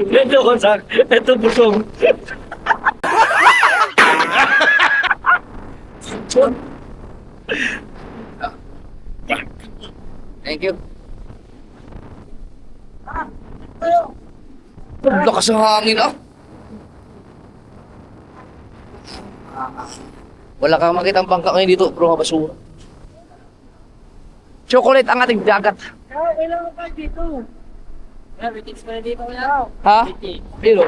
Ito wasak. Ito busong. Thank you. Lakas ng hangin, ah. Wala kang makita ang bangka ngayon dito, bro, basura. Chocolate ang ating dagat. Kailangan ka dito. Ha? Pero?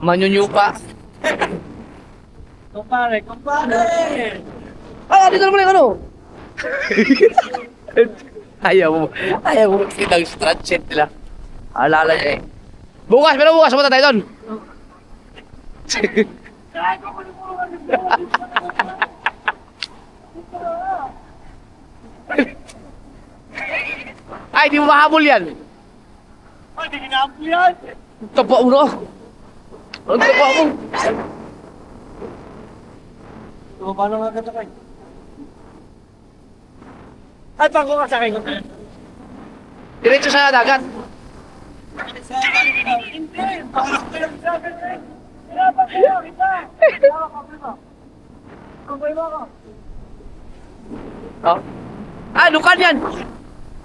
Manyunyu pa. Kumpare. Ah, dito naman yung ano. Ayaw mo kitang stretch nila. Alala niya eh. Bukas punta tayo doon. Ay, di mo mahabol yan. Ay, di ginapos yan. Tapa mo na. Ang tapa mo. So, paano nga katakay? Ay, pangko ka sa akin. Diretso sa dagat. Oh. Ah, lukan yan.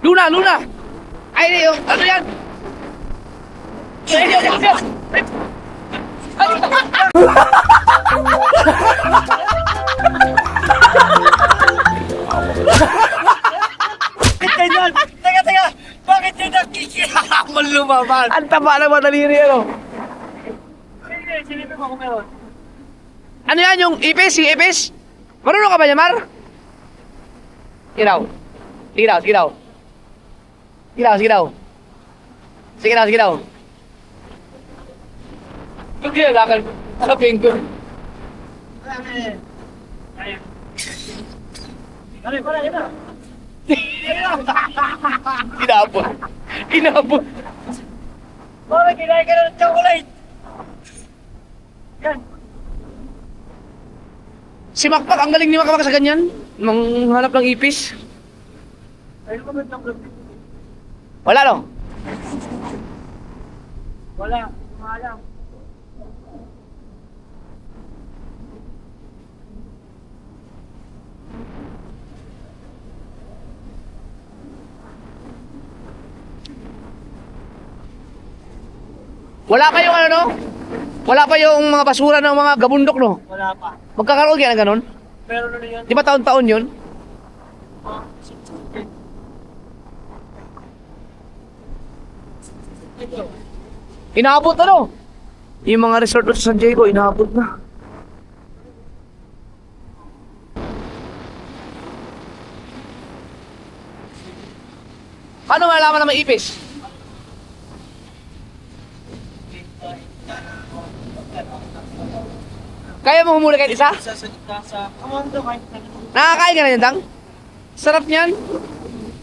Luna. Ay, ano yan? Ganyan! Teka! Bakit yun nakikihamon lumaban? Ang taba ng madaliri, ano? Silipin mo kung meron. Ano yan, yung ipis? Yung ipis? Marunong ka ba niya, Mar? Sige daw. Hindi na lakal. Sabihin ko. Inabot. Bakit kinain ka na ng chocolate? Yan. Si Makpak, ang galing ni Makpak sa ganyan. Manghanap ng ipis. Ayun ko ba ng vlog? Wala, no? Wala. Maalam. Wala pa yung ano, no? Wala pa yung mga basura ng mga gabundok, no? Wala pa. Magkakaroon kaya na ganun? Meron na yan. Di ba taon-taon yun? Inaabot na, no? Yung mga resort sa San Diego, inaabot na. Paano malaman na may ipis? Kaya mo humuli kahit isa? Sa kamando kahit Nakakain ka na yan, Dang? Sarap niyan.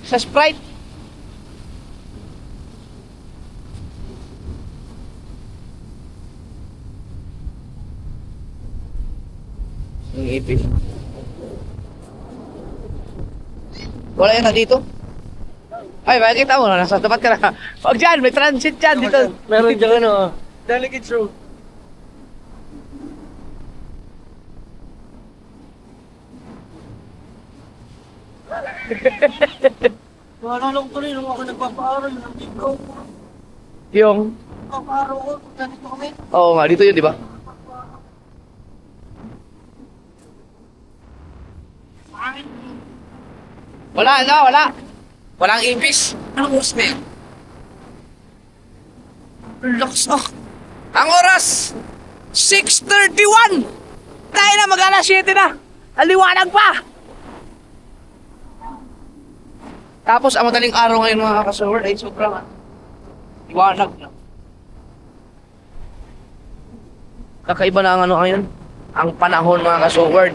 Sa Sprite. Yung ipis. Wala yan na dito. Ay, makikita mo, nasa tapat ka na. Huwag dyan, may transit dyan dito. meron dyan ano. Delicate road. Naalala ko tuloy nung ako nagpapaaral ng dito. Yung, Nagpapaaral ko, ganito kami. oo nga, dito yun, di ba? Wala. Walang ipis. Anong oras na yun? Relax ah. Ang oras, 6:31. Tayo na, mag-alas 7 na. Aliwanag pa. Tapos, ang madaling araw ngayon mga kasaward ay sobrang liwanag na. Kakaiba na ang ano ngayon, ang panahon mga kasaward.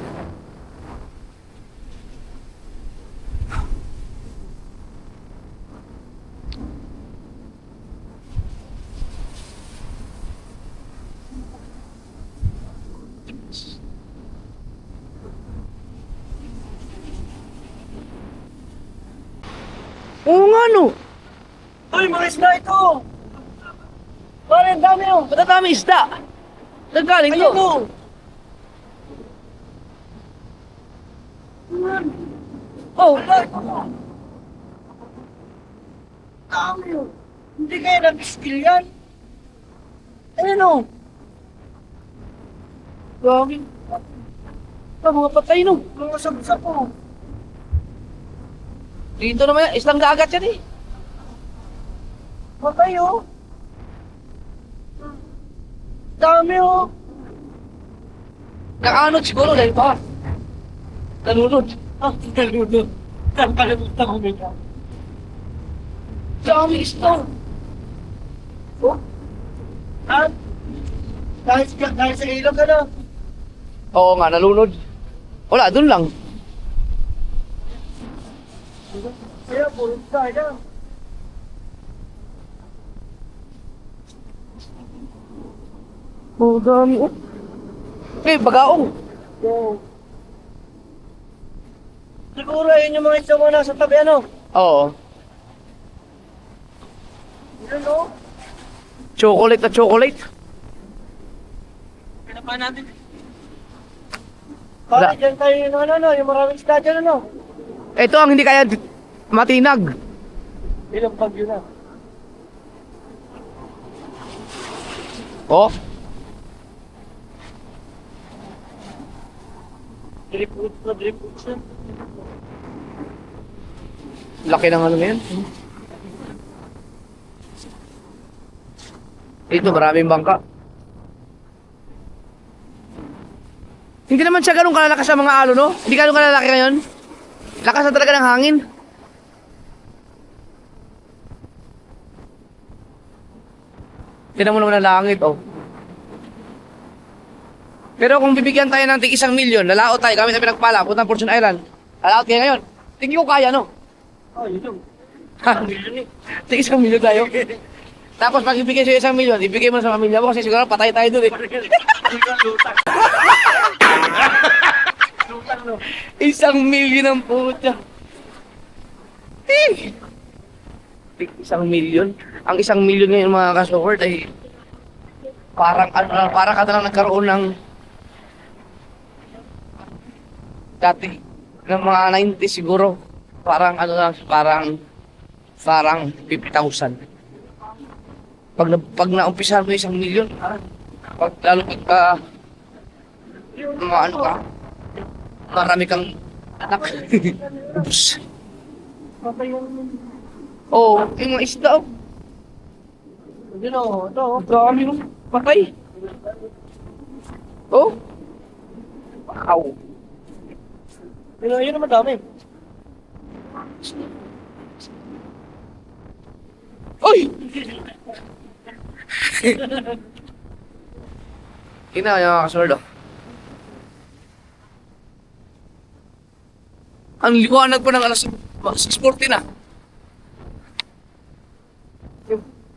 Oo nga no. Uy, mga isda ito! Pare, ang dami oh! Ba't ang dami isda? Naggaling to? Ayan oh! Oh, dami oh! Hindi kaya nag-skill yan? Ayan oh! Gawin. Mga patay no. Mga sabsap oh! Dito naman yan, islang dagat yan eh. Patay oh! Dami oh! Nakaanod siguro dahil pa. Nalunod. Ah, nalunod. Nakalimutan ko nila. Dami isda. Oh? Ah? Dahil sa ilog ka na. Oo nga, nalunod. Wala, dun lang. Kaya, puro tayo. Oh, dami oh. Eh, bagaong. So, siguro yun yung mga isda mo nasa tabi, ano? Oo. Yun, no? Chocolate na chocolate. Pinapahan natin. Bakit dyan tayo yung ano, yung maraming isda dyan, ano? Ito ang hindi kaya matinag. Ilang bagyo na. Oh, Drip roots na, drip roots na. laki ng ano ngayon. Ito, maraming bangka. Hindi naman siya ganun kalalakas sa mga alo, no? Hindi ganun kalalaki ngayon. Lakas na talaga ng hangin. Tignan mo naman ang langit, oh. Pero kung bibigyan tayo ng tig 1 milyon, lalaot tayo kami sa pinagpala, puntang Fortune Island. Lalaot kayo ngayon. Tingin ko kaya, no? Oh, yun yung. Tig 1 milyon tayo. Tapos pag ibigay sa'yo 1 milyon, ibigay mo sa pamilya mo kasi siguro patay tayo dun eh. Lutang, no? 1 milyon ang puta. Eh. Tig 1 milyon. Ang 1 milyon ngayon mga kasoward ay parang ano lang, parang ka na lang nagkaroon ng dati ng mga 90 siguro. Parang ano lang, parang 50,000. Pag naumpisahan mo 1 milyon, pag lalo pagka mga ano ka, marami kang anak. Ubus. Patay yung... Oo, yung mga isda, oh. Yun o, ito o. Dami yung patay. Oh. Wow. Yun naman dami. Uy! Ina, yung kasunod, oh. Ang liwanag pa ng alas 6:40 na.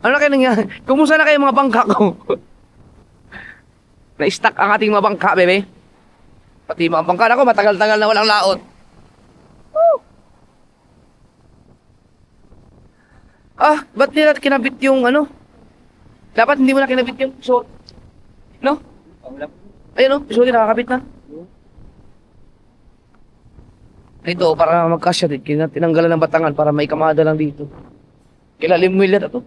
Ano na kayo nangyari? Kumusta na kayo mga bangka ko? Na-stuck ang ating mga bangka, bebe. Pati mga bangka na ko, matagal-tagal na walang laot. Woo! Ah, ba't nila kinabit yung ano? Dapat hindi mo na kinabit yung suot. No? Ayun o, suot nakakabit na. Ito, para magkasya din. Tinanggalan ng batangan para may kamada lang dito. Kilalim mo ilan ito.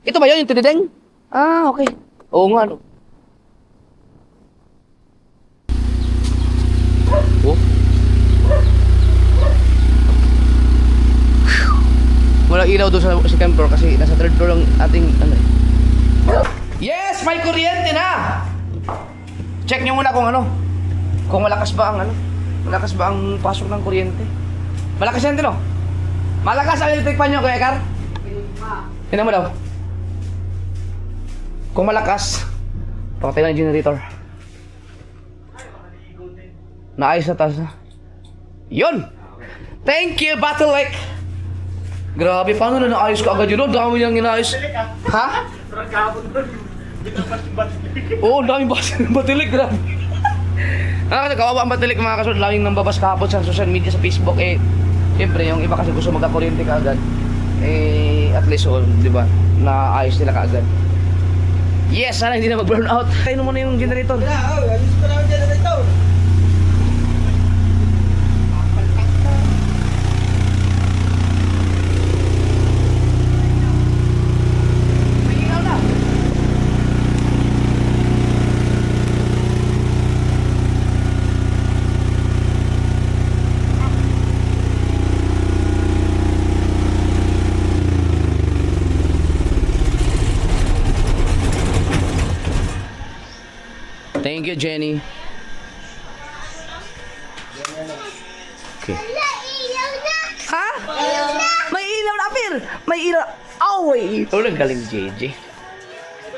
Ito ba yun, yung tinideng? Ah, okay. Oo nga, no. Oh. Wala ilaw doon sa second floor kasi nasa third floor lang ating ano eh. Yes! May kuryente na! Check nyo muna kung ano. Kung malakas ba ang ano. Malakas ba ang pasok ng kuryente. Malakas yan din oh. Malakas ang electric fan nyo, Kuya Kar? Tignan mo daw. Kung malakas, pakatay lang yung generator. Naayos na taas na. Yun! Thank you, Battle Lake! Grabe, paano na naayos ka agad yun? Dami niyang inaayos. Ha? Oo, daming Battle Lake, grabe. Kawawa ang Battle Lake mga kasunod. Daming nambabas kahapon sa social media, sa Facebook. Eh, siyempre, yung iba kasi gusto magka-kuryente ka agad. Eh, at least, di ba, naayos nila ka agad. Yes, sana hindi na mag-burn out. Tayo mo na yung generator. Alis ko na ang generator. Thank you, Jenny. Okay. Ha? May ilaw na, Pir! May ilaw. Away! Oh, galing, JJ.